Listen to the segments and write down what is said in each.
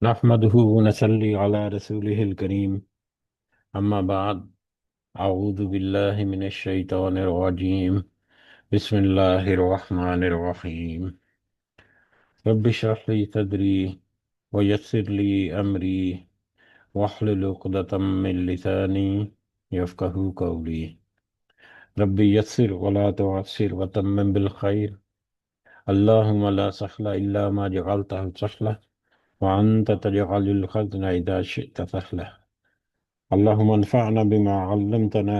نحمده ونصلي على رسوله الكريم أما بعد أعوذ بالله من الشيطان الرجيم بسم الله الرحمن الرحيم رب اشرح لي صدري ويسر لي أمري واحلل عقدة من لساني يفقهوا قولي رب يسر ولا تعسر وتمم بالخير اللهم لا سهل إلا ما جعلته سهلا وأنت تجعل الحزن إذا شئت سهلا اللهم انفعنا بما علمتنا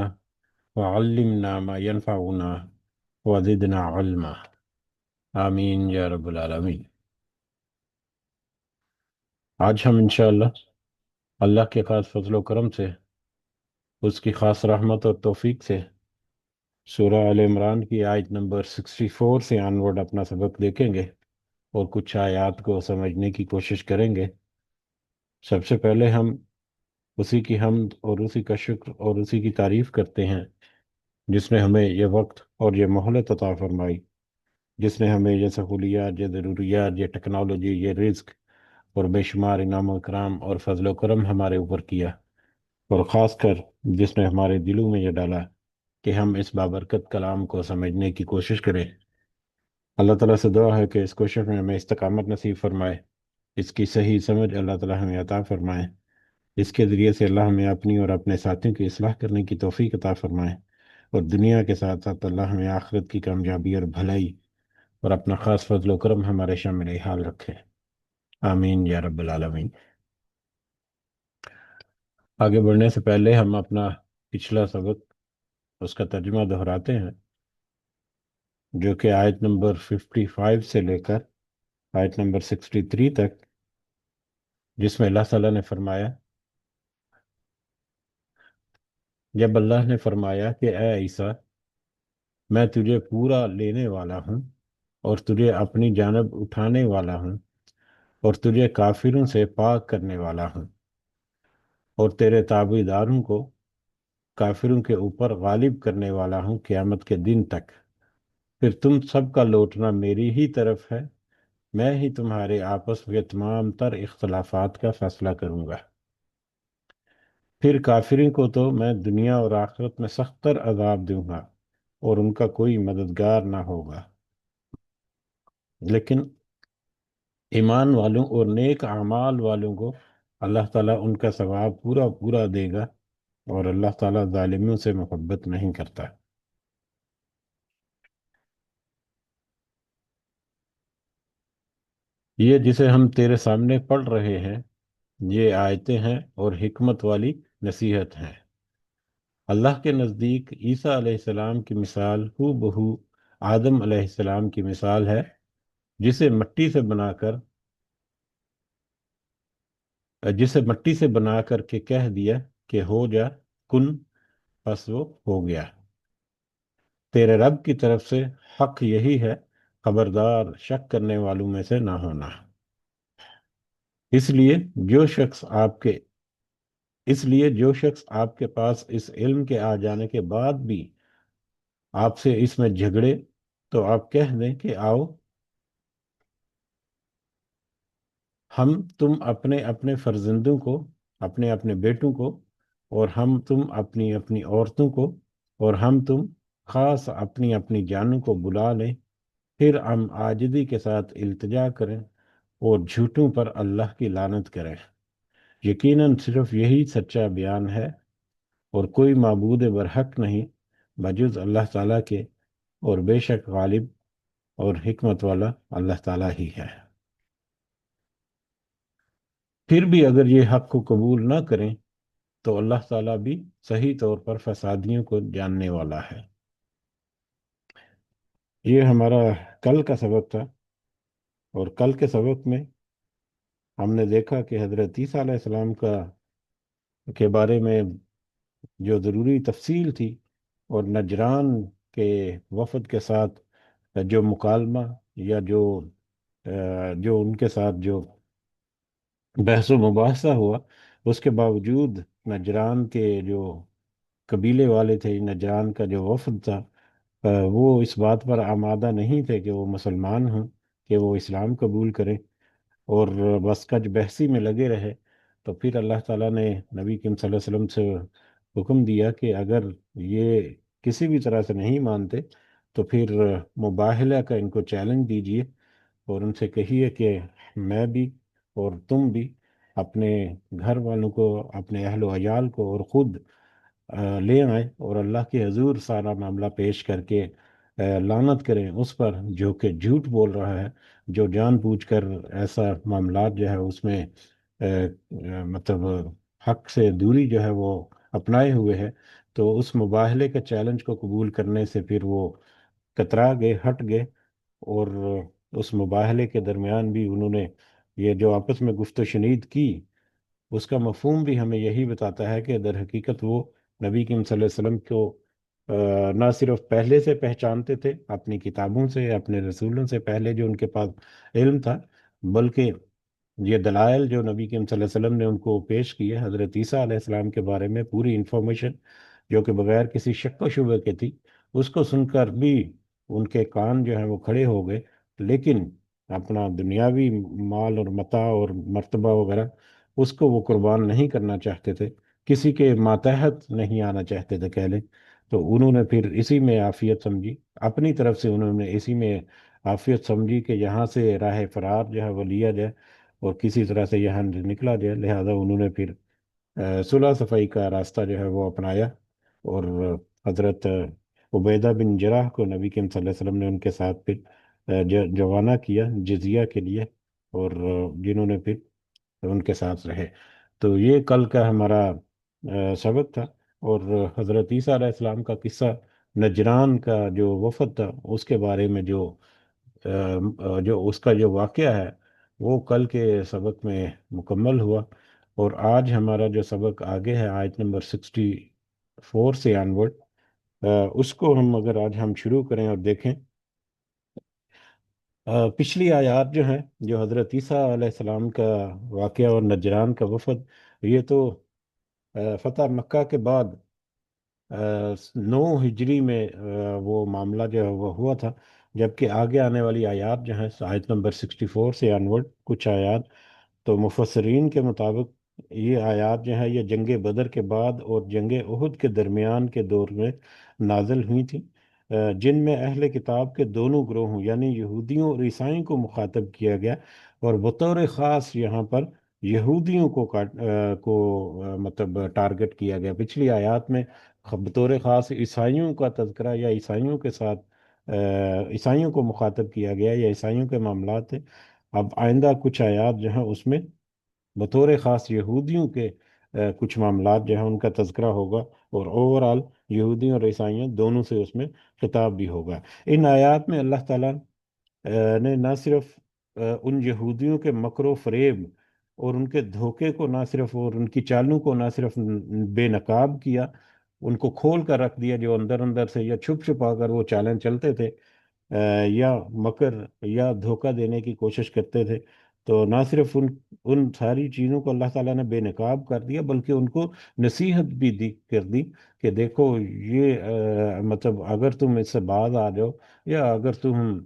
وعلمنا ما ينفعنا وزدنا علما آمین یا رب العالمین۔ آج ہم انشاءاللہ اللہ کے خاص فضل و کرم سے، اس کی خاص رحمت اور توفیق سے سورہ آل عمران کی آیت نمبر 64 سے آنورڈ اپنا سبق دیکھیں گے اور کچھ آیات کو سمجھنے کی کوشش کریں گے۔ سب سے پہلے ہم اسی کی حمد اور اسی کا شکر اور اسی کی تعریف کرتے ہیں جس نے ہمیں یہ وقت اور یہ مہلت عطا فرمائی، جس نے ہمیں یہ سہولیات، یہ ضروریات، یہ ٹیکنالوجی، یہ رزق اور بے شمار انعام و کرام اور فضل و کرم ہمارے اوپر کیا، اور خاص کر جس نے ہمارے دلوں میں یہ ڈالا کہ ہم اس بابرکت کلام کو سمجھنے کی کوشش کریں۔ اللہ تعالیٰ سے دعا ہے کہ اس کوشش میں ہمیں استقامت نصیب فرمائے، اس کی صحیح سمجھ اللہ تعالیٰ ہمیں عطا فرمائے، اس کے ذریعے سے اللہ ہمیں اپنی اور اپنے ساتھیوں کی اصلاح کرنے کی توفیق عطا فرمائے، اور دنیا کے ساتھ ساتھ اللہ ہمیں آخرت کی کامیابی اور بھلائی اور اپنا خاص فضل و کرم ہمارے شامل حال رکھے، آمین یا رب العالمین۔ آگے بڑھنے سے پہلے ہم اپنا پچھلا سبق، اس کا ترجمہ دہراتے ہیں، جو کہ آیت نمبر 55 سے لے کر آیت نمبر 63 تک، جس میں اللہ تعالیٰ نے فرمایا، جب اللہ نے فرمایا کہ اے عیسیٰ، میں تجھے پورا لینے والا ہوں اور تجھے اپنی جانب اٹھانے والا ہوں اور تجھے کافروں سے پاک کرنے والا ہوں، اور تیرے تابعداروں کو کافروں کے اوپر غالب کرنے والا ہوں قیامت کے دن تک، پھر تم سب کا لوٹنا میری ہی طرف ہے، میں ہی تمہارے آپس کے تمام تر اختلافات کا فیصلہ کروں گا۔ پھر کافرین کو تو میں دنیا اور آخرت میں سخت تر عذاب دوں گا اور ان کا کوئی مددگار نہ ہوگا، لیکن ایمان والوں اور نیک اعمال والوں کو اللہ تعالیٰ ان کا ثواب پورا پورا دے گا، اور اللہ تعالیٰ ظالموں سے محبت نہیں کرتا۔ یہ جسے ہم تیرے سامنے پڑھ رہے ہیں، یہ آیتیں ہیں اور حکمت والی نصیحت ہیں۔ اللہ کے نزدیک عیسیٰ علیہ السلام کی مثال ہو بہو آدم علیہ السلام کی مثال ہے، جسے مٹی سے بنا کر کے کہہ دیا کہ ہو جا، کن، پس وہ ہو گیا۔ تیرے رب کی طرف سے حق یہی ہے، خبردار شک کرنے والوں میں سے نہ ہونا۔ اس لیے جو شخص آپ کے پاس اس علم کے آ جانے کے بعد بھی آپ سے اس میں جھگڑے، تو آپ کہہ دیں کہ آؤ، تم اپنے اپنے فرزندوں کو، اپنے اپنے بیٹوں کو، اور تم اپنی اپنی عورتوں کو، اور تم خاص اپنی اپنی جانوں کو بلا لیں، پھر ہم عاجزی کے ساتھ التجا کریں اور جھوٹوں پر اللہ کی لعنت کریں۔ یقیناً صرف یہی سچا بیان ہے، اور کوئی معبود برحق نہیں بجز اللہ تعالیٰ کے، اور بے شک غالب اور حکمت والا اللہ تعالیٰ ہی ہے۔ پھر بھی اگر یہ حق کو قبول نہ کریں تو اللہ تعالیٰ بھی صحیح طور پر فسادیوں کو جاننے والا ہے۔ یہ ہمارا کل کا سبق تھا، اور کل کے سبق میں ہم نے دیکھا کہ حضرت عیسیٰ علیہ السلام کے بارے میں جو ضروری تفصیل تھی، اور نجران کے وفد کے ساتھ جو مکالمہ، یا جو ان کے ساتھ جو بحث و مباحثہ ہوا، اس کے باوجود نجران کے جو قبیلے والے تھے، نجران کا جو وفد تھا، وہ اس بات پر آمادہ نہیں تھے کہ وہ مسلمان ہوں، کہ وہ اسلام قبول کریں، اور بس کج بحثی میں لگے رہے، تو پھر اللہ تعالیٰ نے نبی کریم صلی اللہ علیہ وسلم سے حکم دیا کہ اگر یہ کسی بھی طرح سے نہیں مانتے تو پھر مباہلہ کا ان کو چیلنج دیجیے، اور ان سے کہیے کہ میں بھی اور تم بھی اپنے گھر والوں کو، اپنے اہل و عیال کو اور خود لے آئیں اور اللہ کے حضور سارا معاملہ پیش کر کے لعنت کریں اس پر جو کہ جھوٹ بول رہا ہے، جو جان بوجھ کر ایسا معاملات جو ہے اس میں مطلب حق سے دوری جو ہے وہ اپنائے ہوئے ہے۔ تو اس مباہلے کے چیلنج کو قبول کرنے سے پھر وہ کترا گئے، ہٹ گئے، اور اس مباہلے کے درمیان بھی انہوں نے یہ جو آپس میں گفت و شنید کی، اس کا مفہوم بھی ہمیں یہی بتاتا ہے کہ در حقیقت وہ نبی کریم صلی اللہ علیہ وسلم کو نہ صرف پہلے سے پہچانتے تھے اپنی کتابوں سے، اپنے رسولوں سے پہلے جو ان کے پاس علم تھا، بلکہ یہ دلائل جو نبی کریم صلی اللہ علیہ وسلم نے ان کو پیش کیے حضرت عیسیٰ علیہ السلام کے بارے میں، پوری انفارمیشن جو کہ بغیر کسی شک و شبہ کے تھی، اس کو سن کر بھی ان کے کان جو ہیں وہ کھڑے ہو گئے، لیکن اپنا دنیاوی مال اور متاع اور مرتبہ وغیرہ اس کو وہ قربان نہیں کرنا چاہتے تھے، کسی کے ماتحت نہیں آنا چاہتے تھے کہہ لیں، تو انہوں نے پھر اسی میں عافیت سمجھی، اپنی طرف سے انہوں نے اسی میں عافیت سمجھی کہ یہاں سے راہ فرار جو ہے وہ لیا جائے اور کسی طرح سے یہاں نکلا جائے، لہذا انہوں نے پھر صلح صفائی کا راستہ جو ہے وہ اپنایا، اور حضرت عبیدہ بن جراح کو نبی کریم صلی اللہ علیہ وسلم نے ان کے ساتھ پھر جوانہ کیا جزیہ کے لیے، اور جنہوں نے پھر ان کے ساتھ رہے۔ تو یہ کل کا ہمارا سبق تھا، اور حضرت عیسیٰ علیہ السلام کا قصہ، نجران کا جو وفد تھا اس کے بارے میں جو اس کا جو واقعہ ہے وہ کل کے سبق میں مکمل ہوا، اور آج ہمارا جو سبق آگے ہے آیت نمبر 64 سے آنورڈ، اس کو ہم اگر آج ہم شروع کریں اور دیکھیں، پچھلی آیات جو ہیں جو حضرت عیسیٰ علیہ السلام کا واقعہ اور نجران کا وفد، یہ تو فتح مکہ کے بعد 9 ہجری میں وہ معاملہ جو ہے وہ ہوا تھا، جبکہ آگے آنے والی آیات جو ہیں آیت نمبر 64 سے آنورڈ کچھ آیات، تو مفسرین کے مطابق یہ آیات جو ہے یہ جنگ بدر کے بعد اور جنگ احد کے درمیان کے دور میں نازل ہوئی تھیں، جن میں اہل کتاب کے دونوں گروہوں یعنی یہودیوں اور عیسائیوں کو مخاطب کیا گیا، اور بطور خاص یہاں پر یہودیوں کو مطلب ٹارگٹ کیا گیا۔ پچھلی آیات میں بطور خاص عیسائیوں کا تذکرہ یا عیسائیوں کے ساتھ عیسائیوں کو مخاطب کیا گیا یا عیسائیوں کے معاملات تھے، اب آئندہ کچھ آیات جو ہیں اس میں بطور خاص یہودیوں کے کچھ معاملات جو ہیں ان کا تذکرہ ہوگا، اور اوورال یہودیوں اور عیسائیوں دونوں سے اس میں خطاب بھی ہوگا۔ ان آیات میں اللہ تعالیٰ نے نہ صرف ان یہودیوں کے مکر و فریب اور ان کے دھوکے کو نہ صرف، اور ان کی چالوں کو نہ صرف بے نقاب کیا، ان کو کھول کر رکھ دیا جو اندر اندر سے یا چھپ چھپا کر وہ چالیں چلتے تھے، یا مکر یا دھوکہ دینے کی کوشش کرتے تھے، تو نہ صرف ان ساری چیزوں کو اللہ تعالیٰ نے بے نقاب کر دیا، بلکہ ان کو نصیحت بھی کر دی کہ دیکھو یہ مطلب اگر تم اس سے باز آ جاؤ یا اگر تم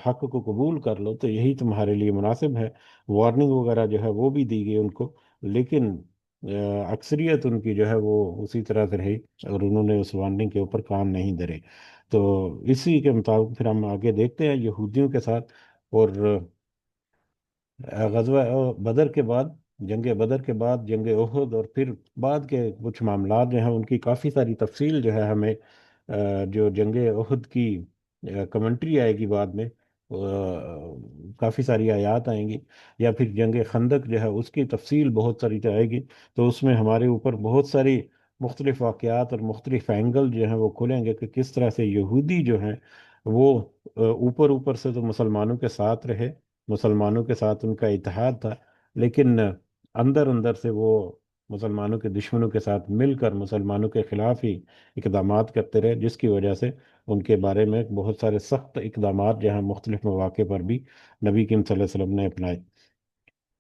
حق کو قبول کر لو تو یہی تمہارے لیے مناسب ہے، وارننگ وغیرہ جو ہے وہ بھی دی گئی ان کو، لیکن اکثریت ان کی جو ہے وہ اسی طرح سے رہی، اور انہوں نے اس وارننگ کے اوپر کام نہیں دھرے۔ تو اسی کے مطابق پھر ہم آگے دیکھتے ہیں یہودیوں کے ساتھ، اور غزوہ بدر کے بعد، جنگ بدر کے بعد جنگ احد، اور پھر بعد کے کچھ معاملات جو ہیں ان کی کافی ساری تفصیل جو ہے ہمیں جو جنگ احد کی کمنٹری آئے گی بعد میں، کافی ساری آیات آئیں گی، یا پھر جنگ خندق جو ہے اس کی تفصیل بہت ساری آئے گی، تو اس میں ہمارے اوپر بہت ساری مختلف واقعات اور مختلف اینگل جو ہیں وہ کھلیں گے کہ کس طرح سے یہودی جو ہیں وہ اوپر اوپر سے تو مسلمانوں کے ساتھ رہے، مسلمانوں کے ساتھ ان کا اتحاد تھا، لیکن اندر اندر سے وہ مسلمانوں کے دشمنوں کے ساتھ مل کر مسلمانوں کے خلاف ہی اقدامات کرتے رہے، جس کی وجہ سے ان کے بارے میں بہت سارے سخت اقدامات جو ہیں مختلف مواقع پر بھی نبی کریم صلی اللہ علیہ وسلم نے اپنائے۔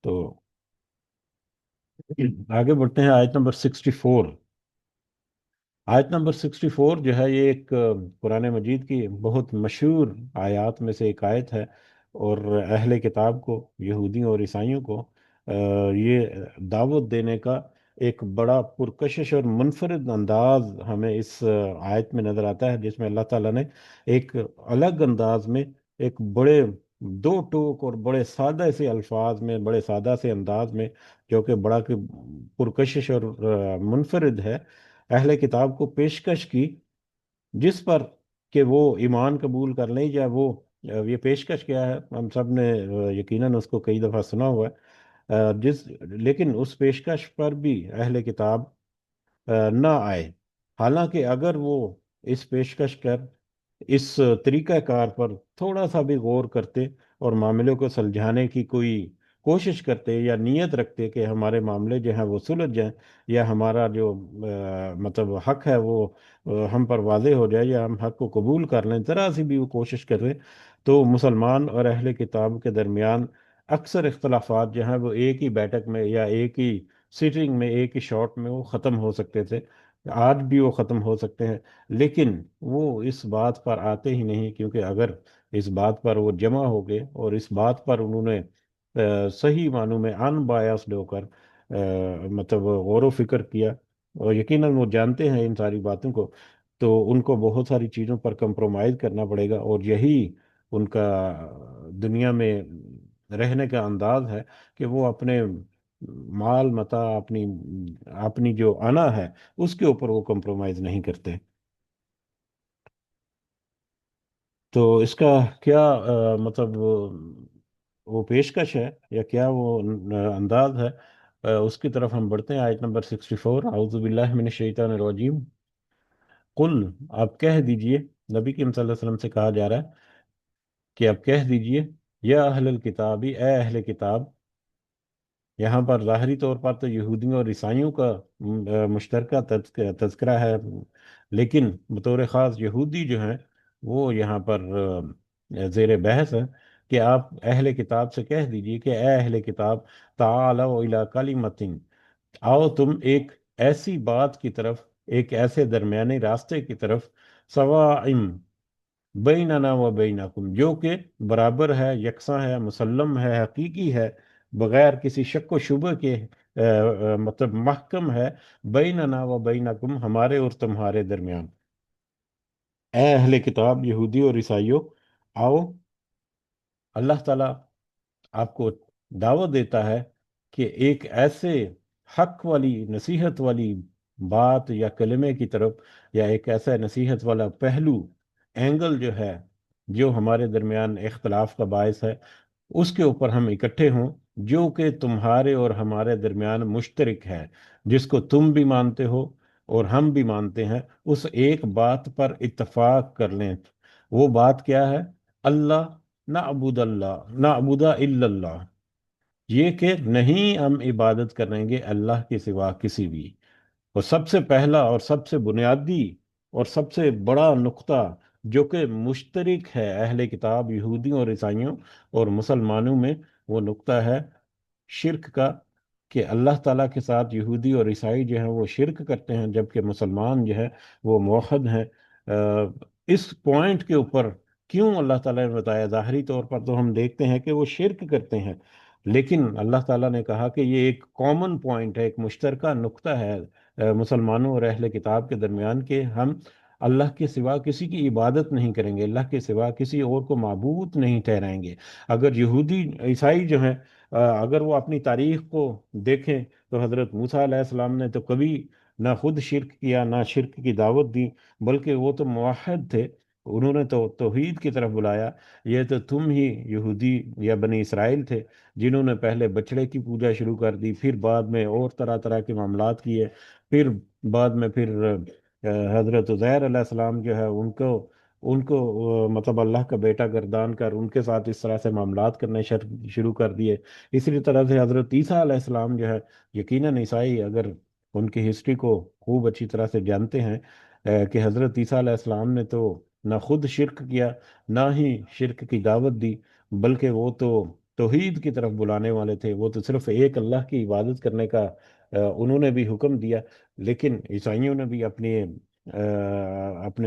تو آگے بڑھتے ہیں آیت نمبر 64۔ آیت نمبر 64 جو ہے یہ ایک قرآن مجید کی بہت مشہور آیات میں سے ایک آیت ہے، اور اہل کتاب کو، یہودیوں اور عیسائیوں کو یہ دعوت دینے کا ایک بڑا پرکشش اور منفرد انداز ہمیں اس آیت میں نظر آتا ہے، جس میں اللہ تعالیٰ نے ایک الگ انداز میں، ایک بڑے دو ٹوک اور بڑے سادہ سے الفاظ میں، بڑے سادہ سے انداز میں، جو کہ بڑا کہ پرکشش اور منفرد ہے، اہل کتاب کو پیشکش کی، جس پر کہ وہ ایمان قبول کر لیں، یا وہ یہ پیشکش کیا ہے ہم سب نے یقیناً اس کو کئی دفعہ سنا ہوا ہے، لیکن اس پیشکش پر بھی اہل کتاب نہ آئے، حالانکہ اگر وہ اس پیشکش کر اس طریقہ کار پر تھوڑا سا بھی غور کرتے اور معاملے کو سلجھانے کی کوئی کوشش کرتے، یا نیت رکھتے کہ ہمارے معاملے جو ہیں وہ سلجھ جائیں، یا ہمارا جو مطلب حق ہے وہ ہم پر واضح ہو جائے، یا ہم حق کو قبول کر لیں، ذرا سی بھی وہ کوشش کر رہے، تو مسلمان اور اہل کتاب کے درمیان اکثر اختلافات جو ہیں وہ ایک ہی بیٹھک میں، یا ایک ہی سیٹنگ میں، ایک ہی شاٹ میں وہ ختم ہو سکتے تھے، آج بھی وہ ختم ہو سکتے ہیں، لیکن وہ اس بات پر آتے ہی نہیں، کیونکہ اگر اس بات پر وہ جمع ہو گئے اور اس بات پر انہوں نے صحیح معنوں میں ان بایاسڈ ہو کر مطلب غور و فکر کیا، اور یقیناً وہ جانتے ہیں ان ساری باتوں کو، تو ان کو بہت ساری چیزوں پر کمپرومائز کرنا پڑے گا، اور یہی ان کا دنیا میں رہنے کا انداز ہے، کہ وہ اپنے مال متا، اپنی اپنی جو انا ہے اس کے اوپر وہ کمپرومائز نہیں کرتے۔ تو اس کا کیا مطلب وہ پیشکش ہے، یا کیا وہ انداز ہے، اس کی طرف ہم بڑھتے ہیں۔ آیت نمبر 64، اعوذ باللہ من الشیطان الرجیم، قل، آپ کہہ دیجئے، نبی کریم صلی اللہ علیہ وسلم سے کہا جا رہا ہے کہ آپ کہہ دیجئے، یا اہل الکتابی، اے اہل کتاب، یہاں پر ظاہری طور پر تو یہودیوں اور عیسائیوں کا مشترکہ تذکرہ ہے، لیکن بطور خاص یہودی جو ہیں وہ یہاں پر زیر بحث ہے، کہ آپ اہل کتاب سے کہہ دیجئے کہ اے اہل کتاب، تعالوا الی کلمۃ، آؤ تم ایک ایسی بات کی طرف، ایک ایسے درمیانی راستے کی طرف، سواء بیننا و بینکم، جو کہ برابر ہے، یکساں ہے، مسلم ہے، حقیقی ہے، بغیر کسی شک و شبہ کے مطلب محکم ہے، بیننا و بینکم، ہمارے اور تمہارے درمیان۔ اے اہل کتاب، یہودی اور عیسائیوں، آؤ، اللہ تعالیٰ آپ کو دعوت دیتا ہے کہ ایک ایسے حق والی، نصیحت والی بات یا کلمے کی طرف، یا ایک ایسا نصیحت والا پہلو، اینگل جو ہے، جو ہمارے درمیان اختلاف کا باعث ہے، اس کے اوپر ہم اکٹھے ہوں، جو کہ تمہارے اور ہمارے درمیان مشترک ہے، جس کو تم بھی مانتے ہو اور ہم بھی مانتے ہیں، اس ایک بات پر اتفاق کر لیں۔ وہ بات کیا ہے؟ اللہ، نعبد الا اللہ، یہ کہ نہیں ہم عبادت کریں گے اللہ کے سوا کسی بھی۔ اور سب سے پہلا اور سب سے بنیادی اور سب سے بڑا نقطہ جو کہ مشترک ہے اہل کتاب، یہودیوں اور عیسائیوں اور مسلمانوں میں، وہ نقطہ ہے شرک کا، کہ اللہ تعالیٰ کے ساتھ یہودی اور عیسائی جو ہیں وہ شرک کرتے ہیں، جبکہ مسلمان جو ہے وہ موحد ہیں۔ اس پوائنٹ کے اوپر کیوں اللہ تعالیٰ نے بتایا؟ ظاہری طور پر تو ہم دیکھتے ہیں کہ وہ شرک کرتے ہیں، لیکن اللہ تعالیٰ نے کہا کہ یہ ایک کامن پوائنٹ ہے، ایک مشترکہ نقطہ ہے مسلمانوں اور اہل کتاب کے درمیان، کہ ہم اللہ کے سوا کسی کی عبادت نہیں کریں گے، اللہ کے سوا کسی اور کو معبود نہیں ٹھہرائیں گے۔ اگر یہودی عیسائی جو ہیں، اگر وہ اپنی تاریخ کو دیکھیں، تو حضرت موسیٰ علیہ السلام نے تو کبھی نہ خود شرک کیا، نہ شرک کی دعوت دی، بلکہ وہ تو موحد تھے، انہوں نے تو توحید کی طرف بلایا۔ یہ تو تم ہی یہودی یا بنی اسرائیل تھے جنہوں نے پہلے بچڑے کی پوجا شروع کر دی، پھر بعد میں اور طرح طرح کے معاملات کیے، پھر بعد میں پھر حضرت عزیر علیہ السلام جو ہے ان کو مطلب اللہ کا بیٹا گردان کر ان کے ساتھ اس طرح سے معاملات کرنے شروع کر دیے۔ اسی طرح سے حضرت عیسیٰ علیہ السلام جو ہے، یقیناً عیسائی اگر ان کی ہسٹری کو خوب اچھی طرح سے جانتے ہیں، کہ حضرت عیسیٰ علیہ السلام نے تو نہ خود شرک کیا، نہ ہی شرک کی دعوت دی، بلکہ وہ تو توحید کی طرف بلانے والے تھے، وہ تو صرف ایک اللہ کی عبادت کرنے کا انہوں نے بھی حکم دیا۔ لیکن عیسائیوں نے بھی اپنے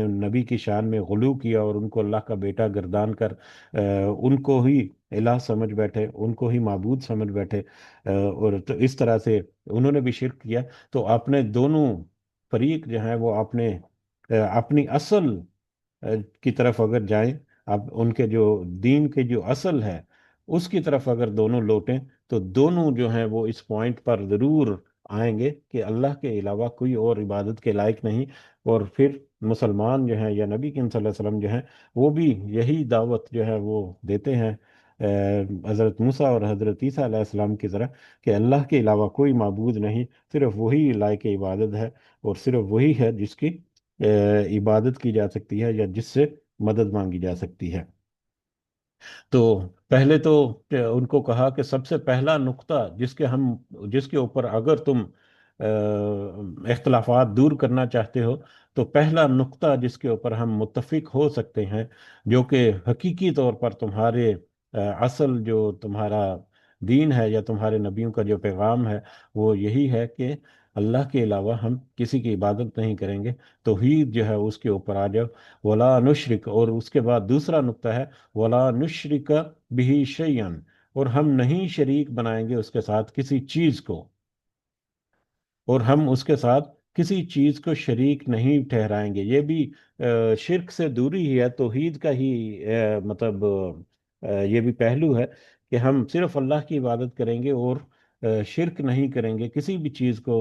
نبی کی شان میں غلو کیا، اور ان کو اللہ کا بیٹا گردان کر ان کو ہی الہ سمجھ بیٹھے، ان کو ہی معبود سمجھ بیٹھے، اور تو اس طرح سے انہوں نے بھی شرک کیا۔ تو اپنے دونوں فریق جو ہیں وہ اپنی اصل کی طرف اگر جائیں، اب ان کے جو دین کے جو اصل ہے اس کی طرف اگر دونوں لوٹیں، تو دونوں جو ہیں وہ اس پوائنٹ پر ضرور آئیں گے کہ اللہ کے علاوہ کوئی اور عبادت کے لائق نہیں۔ اور پھر مسلمان جو ہیں یا نبی کریم صلی اللہ علیہ وسلم جو ہیں وہ بھی یہی دعوت جو ہے وہ دیتے ہیں، حضرت موسیٰ اور حضرت عیسیٰ علیہ السلام کی طرح، کہ اللہ کے علاوہ کوئی معبود نہیں، صرف وہی لائق عبادت ہے، اور صرف وہی ہے جس کی عبادت کی جا سکتی ہے یا جس سے مدد مانگی جا سکتی ہے۔ تو پہلے تو ان کو کہا کہ سب سے پہلا نقطہ جس کے اوپر اگر تم اختلافات دور کرنا چاہتے ہو، تو پہلا نقطہ جس کے اوپر ہم متفق ہو سکتے ہیں، جو کہ حقیقی طور پر تمہارے اصل جو تمہارا دین ہے یا تمہارے نبیوں کا جو پیغام ہے، وہ یہی ہے کہ اللہ کے علاوہ ہم کسی کی عبادت نہیں کریں گے۔ توحید جو ہے اس کے اوپر آ جاؤ، ولا نشرک، اور اس کے بعد دوسرا نقطہ ہے ولا نشرک بھی شیئن، اور ہم نہیں شریک بنائیں گے اس کے ساتھ کسی چیز کو، اور ہم اس کے ساتھ کسی چیز کو شریک نہیں ٹھہرائیں گے۔ یہ بھی شرک سے دوری ہی ہے، توحید کا ہی مطلب یہ بھی پہلو ہے کہ ہم صرف اللہ کی عبادت کریں گے، اور شرک نہیں کریں گے، کسی بھی چیز کو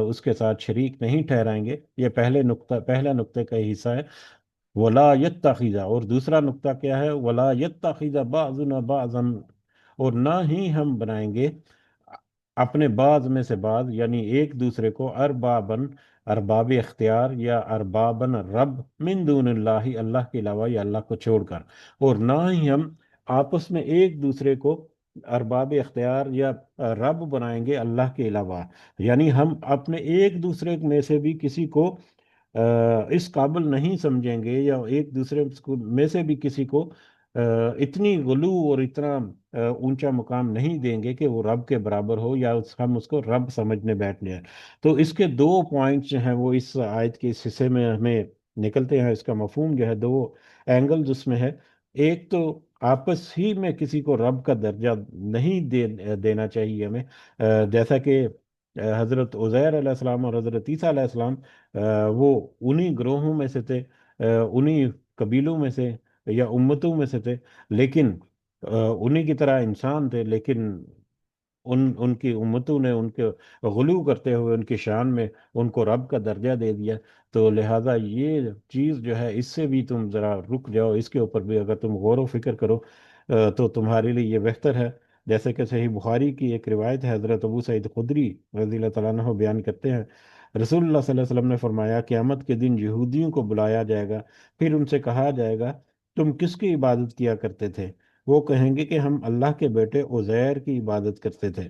اس کے ساتھ شریک نہیں ٹھہرائیں گے۔ یہ پہلا نقطے کا ہی حصہ ہے، ولا یتخذ، اور دوسرا نقطہ کیا ہے، ولا یتخذ بعضنا بعضا، اور نہ ہی ہم بنائیں گے اپنے بعض میں سے بعض، یعنی ایک دوسرے کو اربابن، ارباب اختیار یا اربابن رب، من دون اللہ، اللہ کے علاوہ یا اللہ کو چھوڑ کر، اور نہ ہی ہم آپس میں ایک دوسرے کو ارباب اختیار یا رب بنائیں گے اللہ کے علاوہ۔ یعنی ہم اپنے ایک دوسرے میں سے بھی کسی کو اس قابل نہیں سمجھیں گے، یا ایک دوسرے میں سے بھی کسی کو اتنی غلو اور اتنا اونچا مقام نہیں دیں گے کہ وہ رب کے برابر ہو، یا ہم اس کو رب سمجھنے بیٹھ لیں۔ تو اس کے دو پوائنٹس جو ہیں وہ اس آیت کے اس حصے میں ہمیں نکلتے ہیں، اس کا مفہوم جو ہے دو اینگل اس میں ہے۔ ایک تو آپس ہی میں کسی کو رب کا درجہ نہیں دینا چاہیے ہمیں، جیسا کہ حضرت عزیر علیہ السلام اور حضرت عیسیٰ علیہ السلام وہ انہی گروہوں میں سے تھے، انہی قبیلوں میں سے یا امتوں میں سے تھے، لیکن انہی کی طرح انسان تھے، لیکن ان کی امتوں نے ان کے غلو کرتے ہوئے ان کی شان میں ان کو رب کا درجہ دے دیا۔ تو لہٰذا یہ چیز جو ہے اس سے بھی تم ذرا رک جاؤ، اس کے اوپر بھی اگر تم غور و فکر کرو تو تمہارے لیے یہ بہتر ہے۔ جیسے کہ صحیح بخاری کی ایک روایت ہے، حضرت ابو سعید خدری رضی اللہ تعالیٰ عنہ بیان کرتے ہیں، رسول اللہ صلی اللہ علیہ وسلم نے فرمایا، قیامت کے دن یہودیوں کو بلایا جائے گا، پھر ان سے کہا جائے گا تم کس کی عبادت کیا کرتے تھے؟ وہ کہیں گے کہ ہم اللہ کے بیٹے عزیر کی عبادت کرتے تھے۔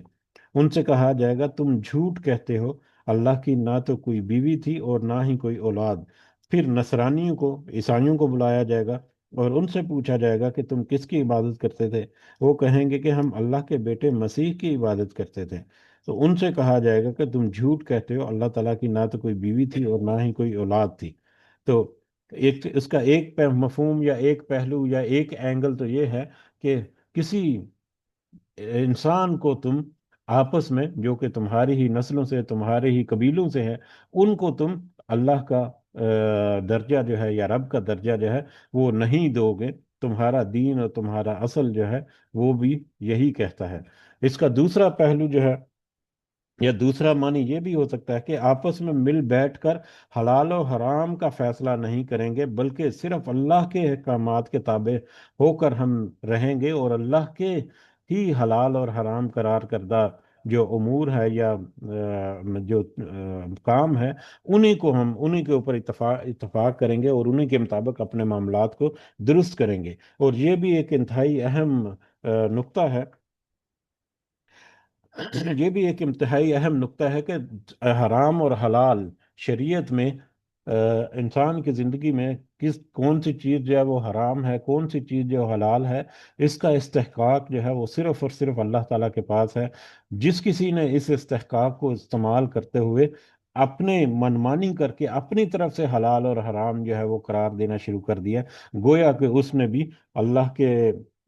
ان سے کہا جائے گا تم جھوٹ کہتے ہو، اللہ کی نہ تو کوئی بیوی تھی اور نہ ہی کوئی اولاد۔ پھر نصرانیوں کو، عیسائیوں کو بلایا جائے گا اور ان سے پوچھا جائے گا کہ تم کس کی عبادت کرتے تھے؟ وہ کہیں گے کہ ہم اللہ کے بیٹے مسیح کی عبادت کرتے تھے۔ تو ان سے کہا جائے گا کہ تم جھوٹ کہتے ہو، اللہ تعالیٰ کی نہ تو کوئی بیوی تھی اور نہ ہی کوئی اولاد تھی۔ تو اس کا ایک مفہوم یا ایک پہلو یا ایک اینگل تو یہ ہے کہ کسی انسان کو تم آپس میں، جو کہ تمہاری ہی نسلوں سے، تمہارے ہی قبیلوں سے ہے، ان کو تم اللہ کا درجہ جو ہے یا رب کا درجہ جو ہے وہ نہیں دو گے۔ تمہارا دین اور تمہارا اصل جو ہے وہ بھی یہی کہتا ہے۔ اس کا دوسرا پہلو جو ہے یا دوسرا معنی یہ بھی ہو سکتا ہے کہ آپس میں مل بیٹھ کر حلال و حرام کا فیصلہ نہیں کریں گے، بلکہ صرف اللہ کے احکامات کے تابع ہو کر ہم رہیں گے، اور اللہ کے ہی حلال اور حرام قرار کردہ جو امور ہے یا جو کام ہے، انہی کے اوپر اتفاق کریں گے، اور انہی کے مطابق اپنے معاملات کو درست کریں گے۔ اور یہ بھی ایک انتہائی اہم نقطہ ہے، یہ بھی ایک انتہائی اہم نقطہ ہے کہ حرام اور حلال شریعت میں انسان کی زندگی میں کون سی چیز جو ہے وہ حرام ہے، کون سی چیز جو حلال ہے، اس کا استحقاق جو ہے وہ صرف اور صرف اللہ تعالیٰ کے پاس ہے۔ جس کسی نے اس استحقاق کو استعمال کرتے ہوئے اپنے منمانی کر کے اپنی طرف سے حلال اور حرام جو ہے وہ قرار دینا شروع کر دیا، گویا کہ اس نے بھی اللہ کے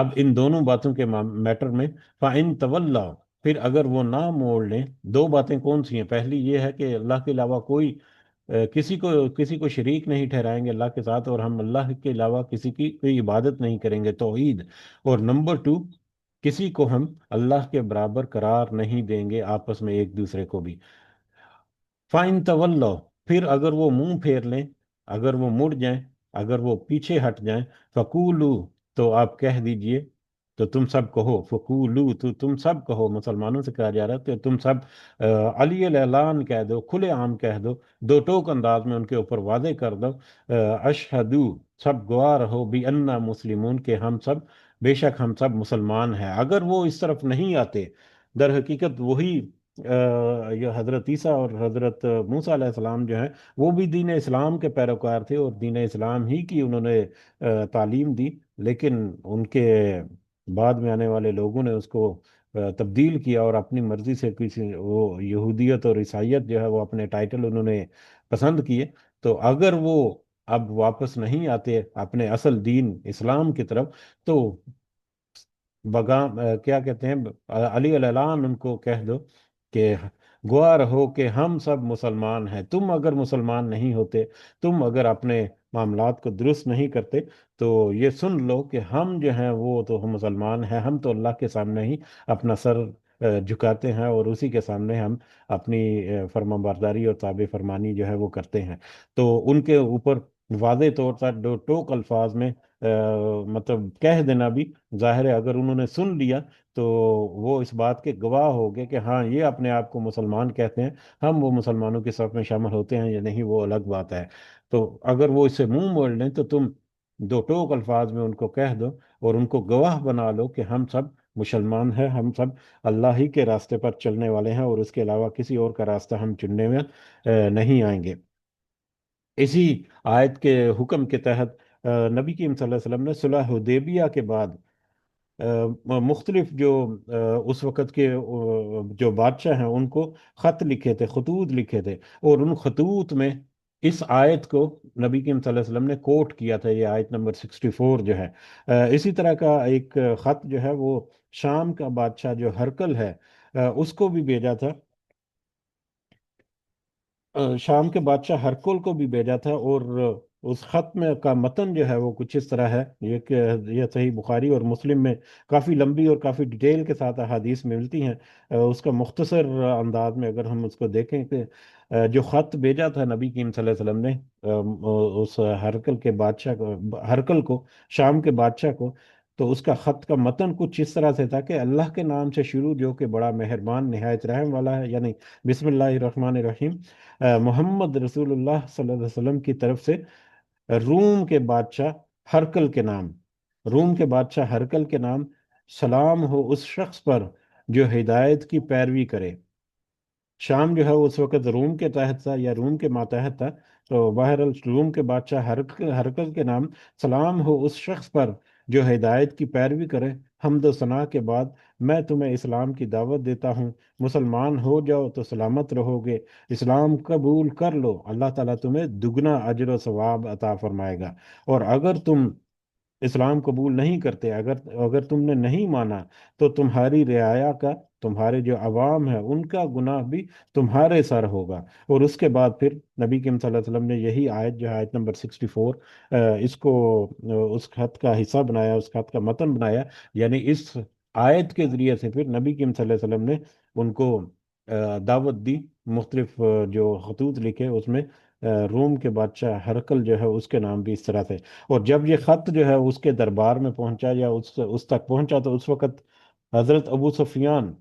اب ان دونوں باتوں کے میٹر میں فَإِن تَوَلَّوْا، پھر اگر وہ نہ موڑ لیں، دو باتیں کون سی ہیں؟ پہلی یہ ہے کہ اللہ کے علاوہ کسی کو شریک نہیں ٹھہرائیں گے اللہ کے ساتھ، اور ہم اللہ کے علاوہ کسی کی کوئی عبادت نہیں کریں گے، توحید۔ اور نمبر ٹو، کسی کو ہم اللہ کے برابر قرار نہیں دیں گے آپس میں ایک دوسرے کو بھی۔ فائن طلّہ، پھر اگر وہ منہ پھیر لیں، اگر وہ مڑ جائیں، اگر وہ پیچھے ہٹ جائیں، فقولو، تو آپ کہہ دیجئے، تو تم سب کہو، فقولو تو تم سب کہو، مسلمانوں سے کہا جا رہا ہے کہ تم سب علی الاعلان کہہ دو، کھلے عام کہہ دو، دو ٹوک انداز میں ان کے اوپر واضح کر دو، اشہدو، سب گواہ رہو، بھی انا مسلمون، کہ ہم سب، بے شک ہم سب مسلمان ہیں۔ اگر وہ اس طرف نہیں آتے، در حقیقت وہی یہ حضرت عیسیٰ اور حضرت موسیٰ علیہ السلام جو ہیں، وہ بھی دین اسلام کے پیروکار تھے اور دین اسلام ہی کی انہوں نے تعلیم دی، لیکن ان کے بعد میں آنے والے لوگوں نے اس کو تبدیل کیا اور اپنی مرضی سے کسی وہ یہودیت اور عیسائیت جو ہے وہ اپنے ٹائٹل انہوں نے پسند کیے۔ تو اگر وہ اب واپس نہیں آتے اپنے اصل دین اسلام کی طرف، تو کیا کہتے ہیں، علی الاعلان ان کو کہہ دو کہ گواہ رہو کہ ہم سب مسلمان ہیں۔ تم اگر مسلمان نہیں ہوتے، تم اگر اپنے معاملات کو درست نہیں کرتے، تو یہ سن لو کہ ہم جو ہیں وہ تو ہم مسلمان ہیں، ہم تو اللہ کے سامنے ہی اپنا سر جھکاتے ہیں، اور اسی کے سامنے ہم اپنی فرما برداری اور تابع فرمانی جو ہے وہ کرتے ہیں۔ تو ان کے اوپر واضح طور پر دو ٹوک الفاظ میں مطلب کہہ دینا بھی ظاہر ہے، اگر انہوں نے سن لیا تو وہ اس بات کے گواہ ہو گئے کہ ہاں یہ اپنے آپ کو مسلمان کہتے ہیں، ہم وہ مسلمانوں کے صف میں شامل ہوتے ہیں یا نہیں، وہ الگ بات ہے۔ تو اگر وہ اس سے منہ موڑ لیں تو تم دو ٹوک الفاظ میں ان کو کہہ دو اور ان کو گواہ بنا لو کہ ہم سب مسلمان ہیں، ہم سب اللہ ہی کے راستے پر چلنے والے ہیں، اور اس کے علاوہ کسی اور کا راستہ ہم چننے میں نہیں آئیں گے۔ اسی آیت کے حکم کے تحت نبی کریم صلی اللہ علیہ وسلم نے صلح حدیبیہ کے بعد مختلف جو اس وقت کے جو بادشاہ ہیں ان کو خط لکھے تھے، خطوط لکھے تھے، اور ان خطوط میں اس آیت کو نبی کریم صلی اللہ علیہ وسلم نے کوٹ کیا تھا، یہ آیت نمبر 64 جو ہے۔ اسی طرح کا ایک خط جو ہے وہ شام کا بادشاہ جو ہرکل ہے اس کو بھی بھیجا تھا، شام کے بادشاہ ہرکول کو بھی بھیجا تھا، اور اس خط میں کا متن جو ہے وہ کچھ اس طرح ہے، یہ کہ یہ صحیح بخاری اور مسلم میں کافی لمبی اور کافی ڈیٹیل کے ساتھ احادیث ملتی ہیں۔ اس کا مختصر انداز میں اگر ہم اس کو دیکھیں کہ جو خط بھیجا تھا نبی کریم صلی اللہ علیہ وسلم نے اس ہرکل کے بادشاہ کو، ہرکل کو، شام کے بادشاہ کو، تو اس کا خط کا متن کچھ اس طرح سے تھا کہ اللہ کے نام سے شروع، جو کہ بڑا مہربان نہایت رحم والا ہے، یعنی بسم اللہ الرحمن الرحیم، محمد رسول اللہ صلی اللہ علیہ وسلم کی طرف سے روم کے بادشاہ ہرکل کے نام، روم کے بادشاہ ہرکل کے نام، سلام ہو اس شخص پر جو ہدایت کی پیروی کرے۔ شام جو ہے اس وقت روم کے تحت تھا یا روم کے ماتحت تھا، تو بہرحال روم کے بادشاہ ہرکل کے نام، سلام ہو اس شخص پر جو ہدایت کی پیروی کرے۔ حمد و ثنا کے بعد میں تمہیں اسلام کی دعوت دیتا ہوں، مسلمان ہو جاؤ تو سلامت رہو گے، اسلام قبول کر لو، اللہ تعالیٰ تمہیں دگنا اجر و ثواب عطا فرمائے گا، اور اگر تم اسلام قبول نہیں کرتے، اگر اگر تم نے نہیں مانا، تو تمہاری رعایا کا، تمہارے جو عوام ہے ان کا گناہ بھی تمہارے سر ہوگا۔ اور اس کے بعد پھر نبی کریم صلی اللہ علیہ وسلم نے یہی آیت جو ہے آیت نمبر 64، اس کو اس خط کا حصہ بنایا، اس خط کا متن بنایا، یعنی اس آیت کے ذریعے سے پھر نبی کریم صلی اللہ علیہ وسلم نے ان کو دعوت دی۔ مختلف جو خطوط لکھے اس میں روم کے بادشاہ ہرکل جو ہے اس کے نام بھی اس طرح سے۔ اور جب یہ خط جو ہے اس کے دربار میں پہنچا یا اس تک پہنچا، تو اس وقت حضرت ابو سفیان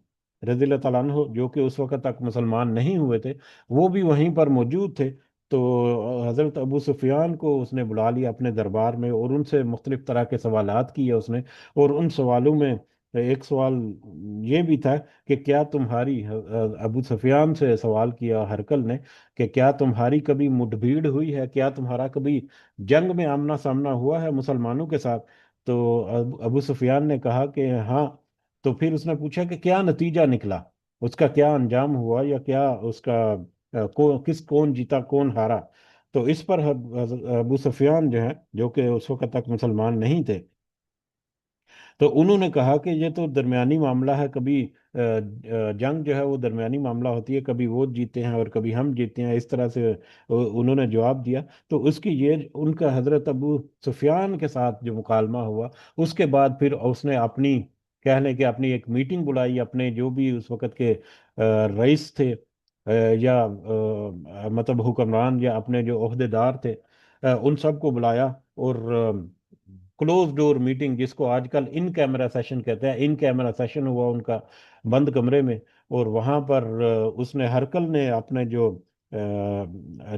رضی اللہ تعالیٰ عنہ، جو کہ اس وقت تک مسلمان نہیں ہوئے تھے، وہ بھی وہیں پر موجود تھے۔ تو حضرت ابو سفیان کو اس نے بلا لیا اپنے دربار میں، اور ان سے مختلف طرح کے سوالات کیے اس نے، اور ان سوالوں میں ایک سوال یہ بھی تھا کہ کیا تمہاری، ابو سفیان سے سوال کیا ہرکل نے، کہ کیا تمہاری کبھی مٹ بھیڑ ہوئی ہے، کیا تمہارا کبھی جنگ میں آمنا سامنا ہوا ہے مسلمانوں کے ساتھ؟ تو ابو سفیان نے کہا کہ ہاں۔ تو پھر اس نے پوچھا کہ کیا نتیجہ نکلا، اس کا کیا انجام ہوا، یا کیا اس کا کون جیتا کون ہارا؟ تو اس پر ابو سفیان جو ہے، جو کہ اس وقت تک مسلمان نہیں تھے، تو انہوں نے کہا کہ یہ تو درمیانی معاملہ ہے، کبھی جنگ جو ہے وہ درمیانی معاملہ ہوتی ہے، کبھی وہ جیتے ہیں اور کبھی ہم جیتے ہیں، اس طرح سے انہوں نے جواب دیا۔ تو اس کی یہ ان کا حضرت ابو سفیان کے ساتھ جو مکالمہ ہوا، اس کے بعد پھر اس نے اپنی کہہ لیں کہ اپنی ایک میٹنگ بلائی، اپنے جو بھی اس وقت کے رئیس تھے، یا مطلب حکمران، یا اپنے جو عہدے دار تھے، ان سب کو بلایا، اور کلوز ڈور میٹنگ، جس کو آج کل ان کیمرہ سیشن کہتے ہیں، ان کیمرہ سیشن ہوا ان کا بند کمرے میں۔ اور وہاں پر اس نے ہرکل نے اپنے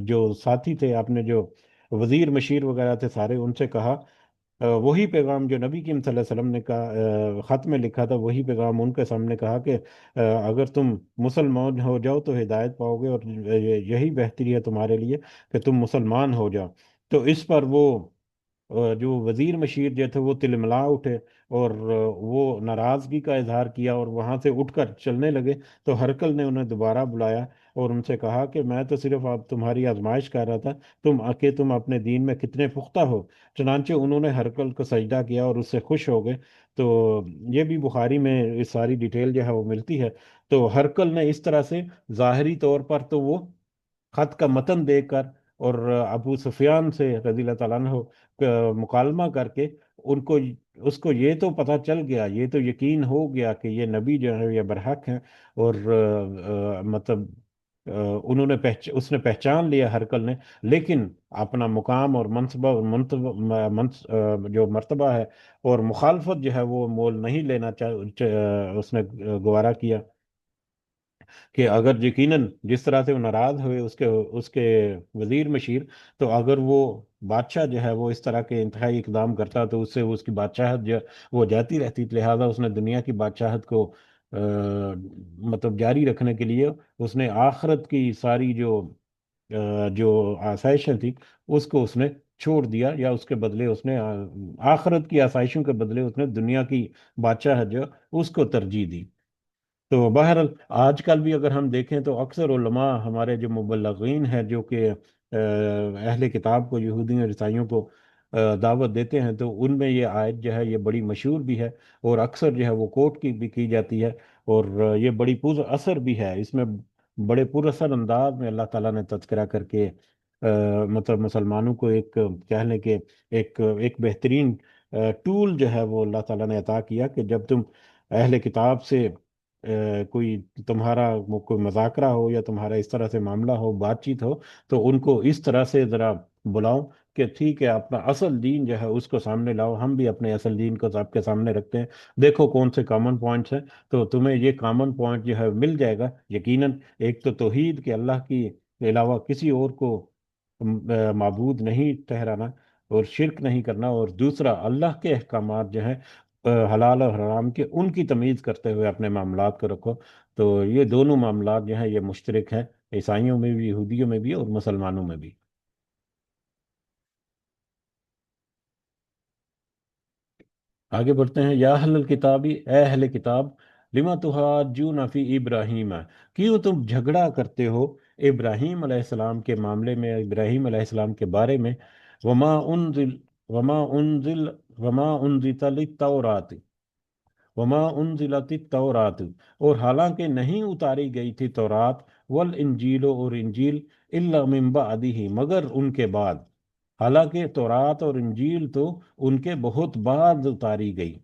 جو ساتھی تھے، اپنے جو وزیر مشیر وغیرہ تھے سارے، ان سے کہا، وہی پیغام جو نبی کریم صلی اللہ علیہ وسلم نے کہا، خط میں لکھا تھا، وہی پیغام ان کے سامنے کہا کہ اگر تم مسلمان ہو جاؤ تو ہدایت پاؤ گے، اور یہی بہتری ہے تمہارے لیے کہ تم مسلمان ہو جاؤ۔ تو اس پر وہ جو وزیر مشیر جو تھے وہ تلملا اٹھے، اور وہ ناراضگی کا اظہار کیا، اور وہاں سے اٹھ کر چلنے لگے۔ تو ہرکل نے انہیں دوبارہ بلایا اور ان سے کہا کہ میں تو صرف آپ تمہاری آزمائش کر رہا تھا، تم اپنے دین میں کتنے پختہ ہو۔ چنانچہ انہوں نے ہرکل کو سجدہ کیا اور اس سے خوش ہو گئے۔ تو یہ بھی بخاری میں اس ساری ڈیٹیل جو ہے وہ ملتی ہے۔ تو ہرکل نے اس طرح سے ظاہری طور پر تو وہ خط کا متن دیکھ کر، اور ابو سفیان سے رضی اللہ تعالیٰ عنہ کا مکالمہ کر کے، ان کو اس کو یہ تو پتہ چل گیا، یہ تو یقین ہو گیا کہ یہ نبی جو ہے یہ برحق ہیں، اور مطلب انہوں نے اس نے پہچان لیا ہرکل نے، لیکن اپنا مقام اور منصبہ اور جو مرتبہ ہے اور مخالفت جو ہے وہ مول نہیں لینا اس نے گوارا کیا، کہ اگر یقیناً جس طرح سے وہ ناراض ہوئے اس کے وزیر مشیر، تو اگر وہ بادشاہ جو ہے وہ اس طرح کے انتہائی اقدام کرتا تو اس سے اس کی بادشاہت جو وہ جاتی رہتی، لہذا اس نے دنیا کی بادشاہت کو مطلب جاری رکھنے کے لیے اس نے آخرت کی ساری جو آسائشیں تھی اس کو اس نے چھوڑ دیا، یا اس کے بدلے اس نے آخرت کی آسائشوں کے بدلے اس نے دنیا کی بادشاہت جو اس کو ترجیح دی۔ تو بہرحال آج کل بھی اگر ہم دیکھیں تو اکثر علماء ہمارے جو مبلغین ہیں، جو کہ اہل کتاب کو، یہودیوں اور عیسائیوں کو دعوت دیتے ہیں، تو ان میں یہ آیت جو ہے یہ بڑی مشہور بھی ہے، اور اکثر جو ہے وہ کوٹ بھی کی جاتی ہے، اور یہ بڑی پر اثر بھی ہے۔ اس میں بڑے پر اثر انداز میں اللہ تعالیٰ نے تذکرہ کر کے مطلب مسلمانوں کو ایک کہہ لیں کہ ایک بہترین ٹول جو ہے وہ اللہ تعالیٰ نے عطا کیا، کہ جب تم اہل کتاب سے کوئی تمہارا کوئی مذاکرہ ہو، یا تمہارا اس طرح سے معاملہ ہو، بات چیت ہو، تو ان کو اس طرح سے ذرا بلاؤ کہ ٹھیک ہے، اپنا اصل دین جو ہے اس کو سامنے لاؤ، ہم بھی اپنے اصل دین کو آپ کے سامنے رکھتے ہیں، دیکھو کون سے کامن پوائنٹس ہیں۔ تو تمہیں یہ کامن پوائنٹ جو ہے مل جائے گا یقیناً۔ ایک تو توحید کہ اللہ کی علاوہ کسی اور کو معبود نہیں ٹھہرانا اور شرک نہیں کرنا، اور دوسرا اللہ کے احکامات جو ہیں حلال اور حرام کے، ان کی تمیز کرتے ہوئے اپنے معاملات کو رکھو۔ تو یہ دونوں معاملات جو ہیں یہ مشترک ہیں، عیسائیوں میں بھی، یہودیوں میں بھی، اور مسلمانوں میں بھی۔ آگے بڑھتے ہیں۔ یا اہل الکتابی، اے اہل کتاب، لما تحاجون فی ابراہیم، کیوں تم جھگڑا کرتے ہو ابراہیم علیہ السلام کے معاملے میں، ابراہیم علیہ السلام کے بارے میں؟ وما انزل وما انزل وما انزلت التوراۃ وما انزلت التورات، اور حالانکہ نہیں اتاری گئی تھی تورات، والانجیل، اور انجیل، الا من بعدہ، مگر ان کے بعد۔ حالانکہ تورات اور انجیل تو ان کے بہت بعد اتاری گئی۔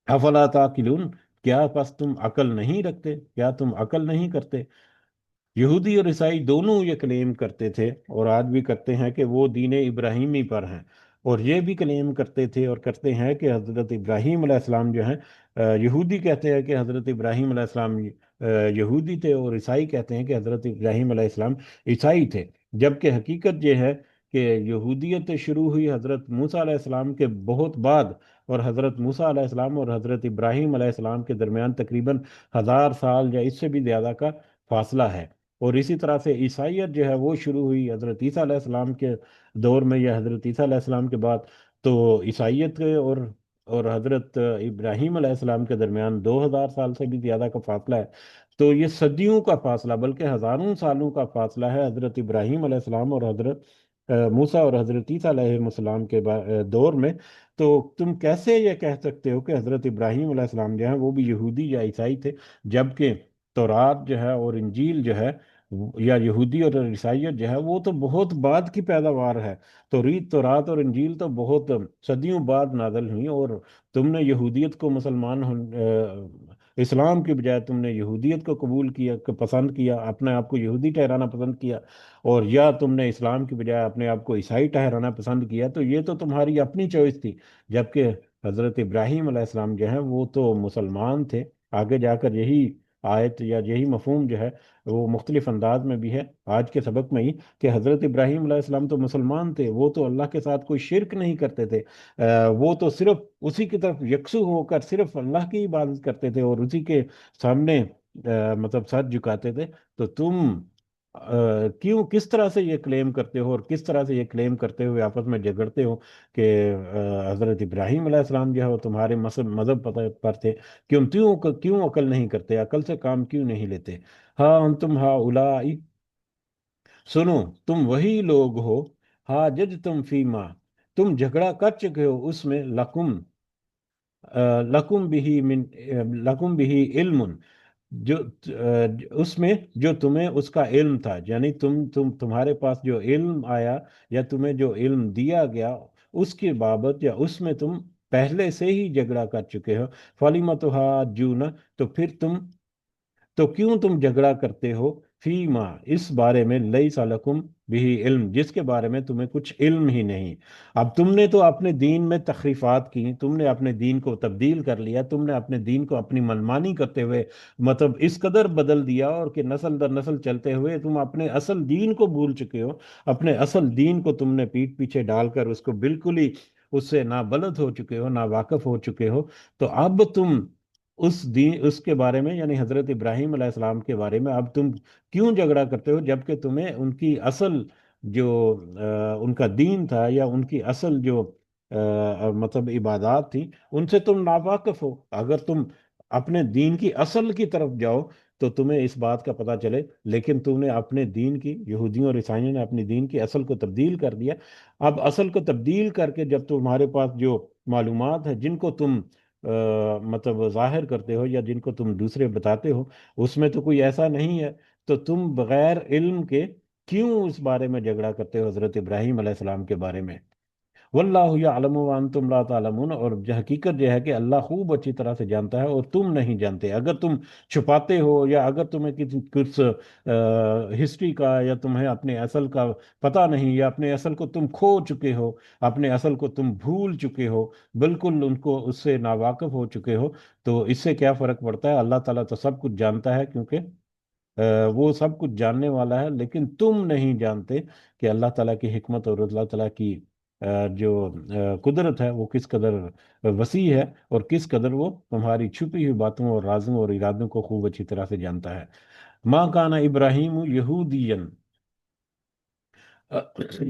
افلا تعقلون، کیا پس تم عقل نہیں رکھتے، کیا تم عقل نہیں کرتے؟ یہودی اور عیسائی دونوں یہ کلیم کرتے تھے، اور آج بھی کرتے ہیں، کہ وہ دین ابراہیمی پر ہیں، اور یہ بھی کلیم کرتے تھے اور کرتے ہیں کہ حضرت ابراہیم علیہ السلام جو ہیں، یہودی کہتے ہیں کہ حضرت ابراہیم علیہ السلام یہودی تھے، اور عیسائی کہتے ہیں کہ حضرت ابراہیم علیہ السلام عیسائی تھے، جبکہ حقیقت یہ ہے کہ یہودیت شروع ہوئی حضرت موسیٰ علیہ السلام کے بہت بعد، اور حضرت موسیٰ علیہ السلام اور حضرت ابراہیم علیہ السلام کے درمیان تقریباً 1000 سال یا اس سے بھی زیادہ کا فاصلہ ہے۔ اور اسی طرح سے عیسائیت جو ہے وہ شروع ہوئی حضرت عیسیٰ علیہ السلام کے دور میں، یا حضرت عیسیٰ علیہ السلام کے بعد۔ تو عیسائیت کے اور حضرت ابراہیم علیہ السلام کے درمیان 2000 سال سے بھی زیادہ کا فاصلہ ہے۔ تو یہ صدیوں کا فاصلہ، بلکہ ہزاروں سالوں کا فاصلہ ہے حضرت ابراہیم علیہ السلام اور حضرت موسیٰ اور حضرت عیسیٰ علیہ السلام کے دور میں، تو تم کیسے یہ کہہ سکتے ہو کہ حضرت ابراہیم علیہ السلام جو ہیں وہ بھی یہودی یا عیسائی تھے، جبکہ تورات جو ہے اور انجیل جو ہے یا یہودی اور عیسائیت جو ہے وہ تو بہت بعد کی پیداوار ہے۔ تورات اور انجیل تو بہت صدیوں بعد نازل ہوئی، اور تم نے یہودیت کو اسلام کی بجائے تم نے یہودیت کو قبول کیا، پسند کیا، اپنے آپ کو یہودی ٹھہرانا پسند کیا، اور یا تم نے اسلام کی بجائے اپنے آپ کو عیسائی ٹھہرانا پسند کیا، تو یہ تو تمہاری اپنی چوائس تھی۔ جبکہ حضرت ابراہیم علیہ السلام جو ہیں وہ تو مسلمان تھے۔ آگے جا کر یہی آیت یا یہی مفہوم جو ہے وہ مختلف انداز میں بھی ہے آج کے سبق میں ہی، کہ حضرت ابراہیم علیہ السلام تو مسلمان تھے، وہ تو اللہ کے ساتھ کوئی شرک نہیں کرتے تھے، وہ تو صرف اسی کی طرف یکسو ہو کر صرف اللہ کی عبادت کرتے تھے اور اسی کے سامنے مطلب سر جھکاتے تھے۔ تو تم کیوں کس طرح سے یہ کلیم کرتے ہو، اور کس طرح سے یہ کلیم کرتے ہوئے آپس میں جھگڑتے ہو کہ حضرت ابراہیم علیہ السلام جو ہے وہ تمہارے مذہب پر تھے؟ کیوں عقل نہیں کرتے، عقل سے کام کیوں نہیں لیتے؟ ہاں انتم ہا اولائی، سنو تم وہی لوگ ہو، ہا جج تم فیما، تم جھگڑا کر چکے ہو اس میں، لکم بھی علم، جو اس میں جو تمہیں اس کا علم تھا، یعنی تمہارے پاس جو علم آیا یا تمہیں جو علم دیا گیا اس کے بابت یا اس میں تم پہلے سے ہی جھگڑا کر چکے ہو۔ فلیمہ تحاجون، تو پھر تو کیوں تم جھگڑا کرتے ہو، فی ما، اس بارے میں، لیس لکم بھی علم، جس کے بارے میں تمہیں کچھ علم ہی نہیں۔ اب تم نے تو اپنے دین میں تخریفات کی، تم نے اپنے دین کو تبدیل کر لیا، تم نے اپنے دین کو اپنی منمانی کرتے ہوئے مطلب اس قدر بدل دیا، اور کہ نسل در نسل چلتے ہوئے تم اپنے اصل دین کو بھول چکے ہو۔ اپنے اصل دین کو تم نے پیٹ پیچھے ڈال کر اس کو بالکل ہی اس سے نا بلد ہو چکے ہو، نا واقف ہو چکے ہو۔ تو اب تم اس کے بارے میں، یعنی حضرت ابراہیم علیہ السلام کے بارے میں اب تم کیوں جھگڑا کرتے ہو، جبکہ تمہیں ان کی اصل جو ان کا دین تھا یا ان کی اصل جو مطلب عبادات تھی ان سے تم ناواقف ہو۔ اگر تم اپنے دین کی اصل کی طرف جاؤ تو تمہیں اس بات کا پتہ چلے، لیکن تم نے اپنے دین کی، یہودیوں اور عیسائیوں نے اپنی دین کی اصل کو تبدیل کر دیا۔ اب اصل کو تبدیل کر کے جب تمہارے پاس جو معلومات ہے جن کو تم مطلب ظاہر کرتے ہو یا جن کو تم دوسرے بتاتے ہو، اس میں تو کوئی ایسا نہیں ہے، تو تم بغیر علم کے کیوں اس بارے میں جھگڑا کرتے ہو حضرت ابراہیم علیہ السلام کے بارے میں؟ واللہ یعلم وانتم لا تعلمون، اور جو حقیقت یہ ہے کہ اللہ خوب اچھی طرح سے جانتا ہے اور تم نہیں جانتے۔ اگر تم چھپاتے ہو یا اگر تمہیں کچھ ہسٹری کا یا تمہیں اپنے اصل کا پتہ نہیں، یا اپنے اصل کو تم کھو چکے ہو، اپنے اصل کو تم بھول چکے ہو، بالکل ان کو اس سے ناواقف ہو چکے ہو، تو اس سے کیا فرق پڑتا ہے؟ اللہ تعالیٰ تو سب کچھ جانتا ہے، کیونکہ وہ سب کچھ جاننے والا ہے، لیکن تم نہیں جانتے کہ اللہ تعالیٰ کی حکمت اور اللہ تعالیٰ کی جو قدرت ہے وہ کس قدر وسیع ہے، اور کس قدر وہ تمہاری چھپی ہوئی باتوں اور رازوں اور ارادوں کو خوب اچھی طرح سے جانتا ہے۔ ماں کانا ابراہیم یہودین،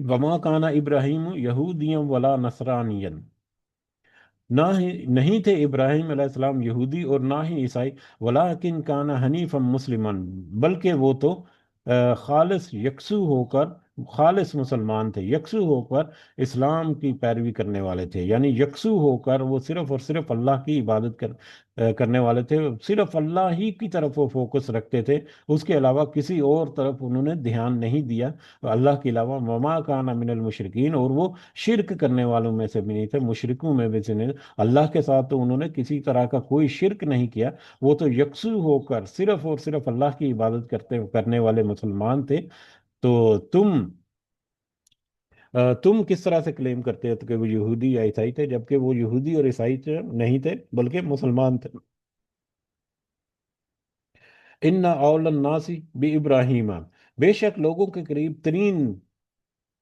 وما کانا ابراہیم یہودیم ولا نصرانین، نہ ہی نہیں تھے ابراہیم علیہ السلام یہودی اور نہ ہی عیسائی، ولیکن کان حنیفا مسلمان، بلکہ وہ تو خالص یکسو ہو کر، خالص مسلمان تھے، یکسو ہو کر اسلام کی پیروی کرنے والے تھے، یعنی یکسو ہو کر وہ صرف اور صرف اللہ کی عبادت کرنے والے تھے، صرف اللہ ہی کی طرف وہ فوکس رکھتے تھے، اس کے علاوہ کسی اور طرف انہوں نے دھیان نہیں دیا اللہ کے علاوہ۔ وما کان من المشرکین، اور وہ شرک کرنے والوں میں سے بھی نہیں تھے، مشرکوں میں بھی سے نہیں، اللہ کے ساتھ تو انہوں نے کسی طرح کا کوئی شرک نہیں کیا، وہ تو یکسو ہو کر صرف اور صرف اللہ کی عبادت کرنے والے مسلمان تھے۔ تو تم کس طرح سے کلیم کرتے ہو کہ وہ یہودی یا عیسائی تھے، جبکہ وہ یہودی اور عیسائی نہیں تھے بلکہ مسلمان تھے؟ ان اول الناس بھی ابراہیم، بے شک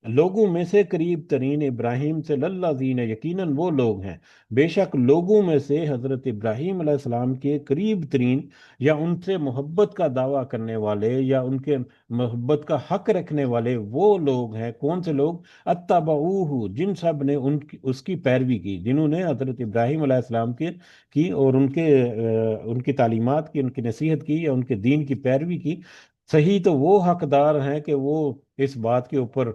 لوگوں میں سے قریب ترین ابراہیم سے للذین، یقیناً وہ لوگ ہیں، بے شک لوگوں میں سے حضرت ابراہیم علیہ السلام کے قریب ترین یا ان سے محبت کا دعویٰ کرنے والے یا ان کے محبت کا حق رکھنے والے وہ لوگ ہیں۔ کون سے لوگ؟ اتبعوہ، جن سب نے اس کی پیروی کی، جنہوں نے حضرت ابراہیم علیہ السلام کی اور ان کی تعلیمات کی، ان کی نصیحت کی یا ان کے دین کی پیروی کی، صحیح تو وہ حقدار ہیں کہ وہ اس بات کے اوپر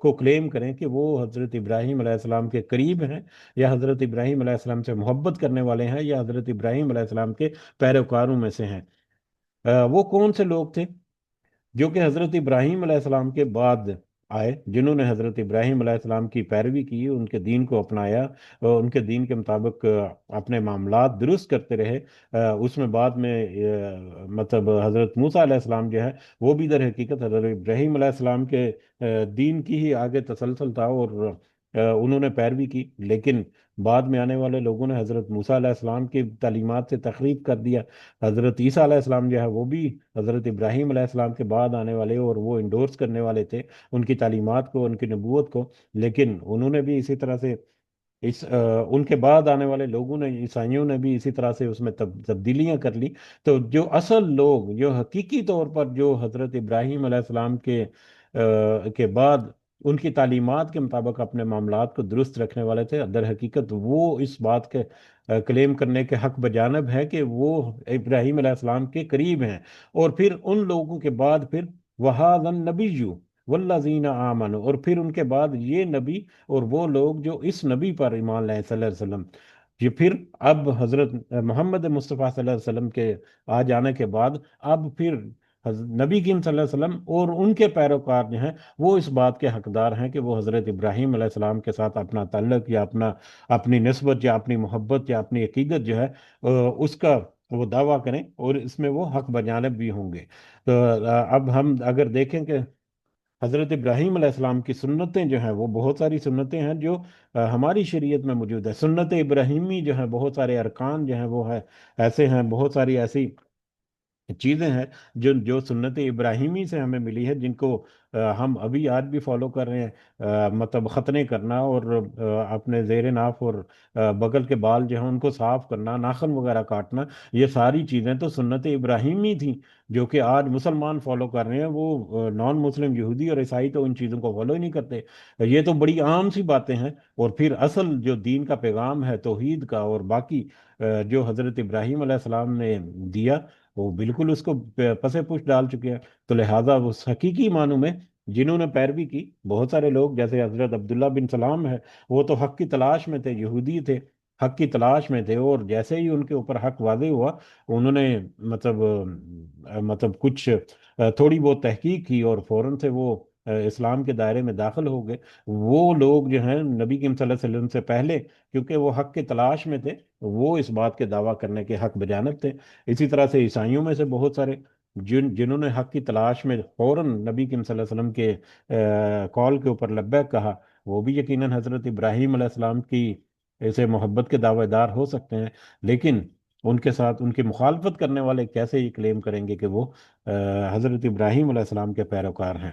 کو کلیم کریں کہ وہ حضرت ابراہیم علیہ السلام کے قریب ہیں، یا حضرت ابراہیم علیہ السلام سے محبت کرنے والے ہیں، یا حضرت ابراہیم علیہ السلام کے پیروکاروں میں سے ہیں۔ وہ کون سے لوگ تھے جو کہ حضرت ابراہیم علیہ السلام کے بعد آئے، جنہوں نے حضرت ابراہیم علیہ السلام کی پیروی کی، ان کے دین کو اپنایا اور ان کے دین کے مطابق اپنے معاملات درست کرتے رہے۔ اس میں بعد میں مطلب حضرت موسیٰ علیہ السلام جو ہے وہ بھی در حقیقت حضرت ابراہیم علیہ السلام کے دین کی ہی آگے تسلسل تھا، اور انہوں نے پیروی کی، لیکن بعد میں آنے والے لوگوں نے حضرت موسیٰ علیہ السلام کی تعلیمات سے تخریب کر دیا۔ حضرت عیسیٰ علیہ السلام جو ہے وہ بھی حضرت ابراہیم علیہ السلام کے بعد آنے والے، اور وہ انڈورس کرنے والے تھے ان کی تعلیمات کو، ان کی نبوت کو، لیکن انہوں نے بھی اسی طرح سے ان کے بعد آنے والے لوگوں نے، عیسائیوں نے بھی اسی طرح سے اس میں تبدیلیاں کر لی۔ تو جو اصل لوگ، جو حقیقی طور پر جو حضرت ابراہیم علیہ السلام کے بعد ان کی تعلیمات کے مطابق اپنے معاملات کو درست رکھنے والے تھے، در حقیقت وہ اس بات کے کلیم کرنے کے حق بجانب ہے کہ وہ ابراہیم علیہ السلام کے قریب ہیں۔ اور پھر ان لوگوں کے بعد پھر وَهَذَا النَّبِيُّ وَالَّذِينَ آمَنُوا، اور پھر ان کے بعد یہ نبی اور وہ لوگ جو اس نبی پر ایمان لائے صلی اللہ علیہ وسلم۔ یہ پھر اب حضرت محمد مصطفیٰ صلی اللہ علیہ وسلم کے آ جانے کے بعد اب پھر نبی کریم صلی اللہ علیہ وسلم اور ان کے پیروکار جو ہیں وہ اس بات کے حقدار ہیں کہ وہ حضرت ابراہیم علیہ السلام کے ساتھ اپنا تعلق، یا اپنی نسبت، یا اپنی محبت، یا اپنی عقیدت جو ہے اس کا وہ دعویٰ کریں، اور اس میں وہ حق بجانب بھی ہوں گے۔ تو اب ہم اگر دیکھیں کہ حضرت ابراہیم علیہ السلام کی سنتیں جو ہیں، وہ بہت ساری سنتیں ہیں جو ہماری شریعت میں موجود ہے۔ سنت ابراہیمی جو ہیں، بہت سارے ارکان جو ہیں وہ ہے ایسے ہیں، بہت ساری ایسی چیزیں ہیں جو سنت ابراہیمی سے ہمیں ملی ہے، جن کو ہم ابھی آج بھی فالو کر رہے ہیں۔ مطلب ختنے کرنا، اور اپنے زیر ناف اور بغل کے بال جو ہیں ان کو صاف کرنا، ناخن وغیرہ کاٹنا، یہ ساری چیزیں تو سنت ابراہیمی تھیں جو کہ آج مسلمان فالو کر رہے ہیں۔ وہ نان مسلم یہودی اور عیسائی تو ان چیزوں کو فالو ہی نہیں کرتے۔ یہ تو بڑی عام سی باتیں ہیں، اور پھر اصل جو دین کا پیغام ہے توحید کا، اور باقی جو حضرت ابراہیم علیہ السلام نے دیا، وہ بالکل اس کو پسے پش ڈال چکے ہیں۔ تو لہٰذا اس حقیقی معنوں میں جنہوں نے پیروی کی، بہت سارے لوگ جیسے حضرت عبداللہ بن سلام ہے، وہ تو حق کی تلاش میں تھے، یہودی تھے، حق کی تلاش میں تھے، اور جیسے ہی ان کے اوپر حق واضح ہوا، انہوں نے مطلب کچھ تھوڑی بہت تحقیق کی، اور فوراً سے وہ اسلام کے دائرے میں داخل ہو گئے۔ وہ لوگ جو ہیں نبی کریم صلی اللہ علیہ وسلم سے پہلے، کیونکہ وہ حق کی تلاش میں تھے، وہ اس بات کے دعویٰ کرنے کے حق بجانب تھے۔ اسی طرح سے عیسائیوں میں سے بہت سارے جنہوں نے حق کی تلاش میں فوراً نبی کریم صلی اللہ علیہ وسلم کے کال کے اوپر لبیک کہا، وہ بھی یقیناً حضرت ابراہیم علیہ السلام کی ایسے محبت کے دعوے دار ہو سکتے ہیں، لیکن ان کے ساتھ ان کی مخالفت کرنے والے کیسے یہ کلیم کریں گے کہ وہ حضرت ابراہیم علیہ السلام کے پیروکار ہیں؟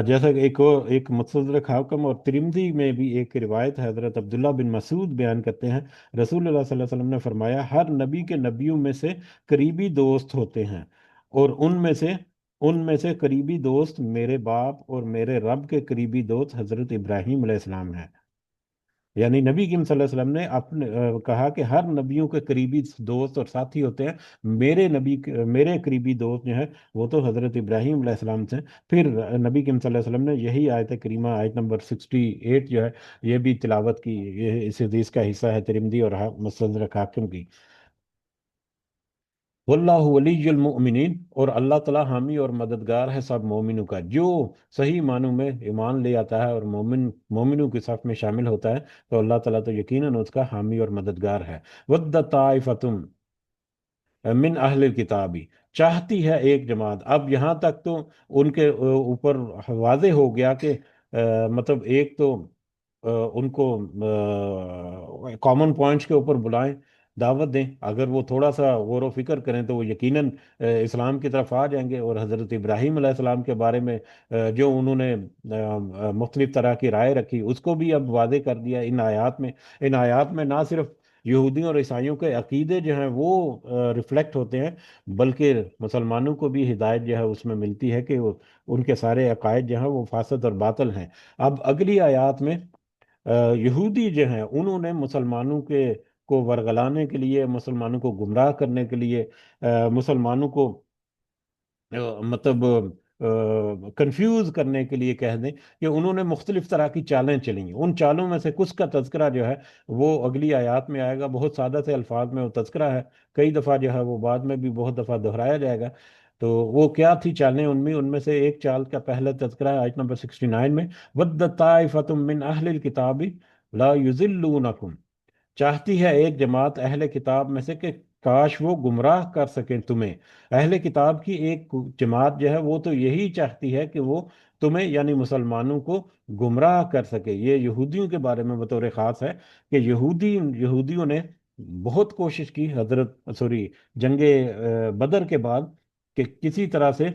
جیسا کہ ایک مستدرک حاکم اور ترمذی میں بھی ایک روایت ہے، حضرت عبداللہ بن مسعود بیان کرتے ہیں، رسول اللہ صلی اللہ علیہ وسلم نے فرمایا، ہر نبی کے نبیوں میں سے قریبی دوست ہوتے ہیں، اور ان میں سے قریبی دوست میرے باپ اور میرے رب کے قریبی دوست حضرت ابراہیم علیہ السلام ہیں۔ یعنی نبی کریم صلی اللہ علیہ وسلم نے کہا کہ ہر نبیوں کے قریبی دوست اور ساتھی ہوتے ہیں، میرے قریبی دوست جو ہیں وہ تو حضرت ابراہیم علیہ السلام سے۔ پھر نبی کریم صلی اللہ علیہ وسلم نے یہی آیت کریمہ، آیت نمبر 68 جو ہے، یہ بھی تلاوت کی، یہ اس حدیث کا حصہ ہے، ترمذی اور مستدرک حاکم کی۔ واللہ ولی المؤمنین، اور اللہ تعالیٰ حامی اور مددگار ہے سب مومنوں کا۔ جو صحیح معنوں میں ایمان لے آتا ہے اور مومنوں کی صف میں شامل ہوتا ہے، تو اللہ تعالیٰ تو یقیناً اس کا حامی اور مددگار ہے۔ ود طائفۃ من اہل الکتابی، چاہتی ہے ایک جماعت۔ اب یہاں تک تو ان کے اوپر واضح ہو گیا کہ مطلب ایک تو ان کو کامن پوائنٹس کے اوپر بلائیں، دعوت دیں، اگر وہ تھوڑا سا غور و فکر کریں تو وہ یقیناً اسلام کی طرف آ جائیں گے۔ اور حضرت ابراہیم علیہ السلام کے بارے میں جو انہوں نے مختلف طرح کی رائے رکھی، اس کو بھی اب واضح کر دیا ان آیات میں۔ ان آیات میں نہ صرف یہودیوں اور عیسائیوں کے عقیدے جو ہیں وہ ریفلیکٹ ہوتے ہیں، بلکہ مسلمانوں کو بھی ہدایت جو ہے اس میں ملتی ہے کہ ان کے سارے عقائد جو ہیں وہ فاسد اور باطل ہیں۔ اب اگلی آیات میں یہودی جو ہیں انہوں نے مسلمانوں کو ورگلانے کے لیے، مسلمانوں کو گمراہ کرنے کے لیے، مسلمانوں کو مطلب کنفیوز کرنے کے لیے کہہ دیں کہ انہوں نے مختلف طرح کی چالیں چلی ہیں. ان چالوں میں سے کچھ کا تذکرہ جو ہے وہ اگلی آیات میں آئے گا. بہت سادہ سے الفاظ میں وہ تذکرہ ہے, کئی دفعہ جو ہے وہ بعد میں بھی بہت دفعہ دہرایا جائے گا. تو وہ کیا تھی چالیں ان میں سے ایک چال کا پہلا تذکرہ ہے آیت نمبر 69 میں, وَدَّ طَائِفَةٌ مِّنْ أَهْلِ الْكِتَابِ لَا يُضِلُّونَكُمْ. چاہتی ہے ایک جماعت اہل کتاب میں سے کہ کاش وہ گمراہ کر سکیں تمہیں. اہل کتاب کی ایک جماعت جو ہے وہ تو یہی چاہتی ہے کہ وہ تمہیں یعنی مسلمانوں کو گمراہ کر سکے. یہ یہودیوں کے بارے میں بطور خاص ہے کہ یہودیوں نے بہت کوشش کی جنگ بدر کے بعد کہ کسی طرح سے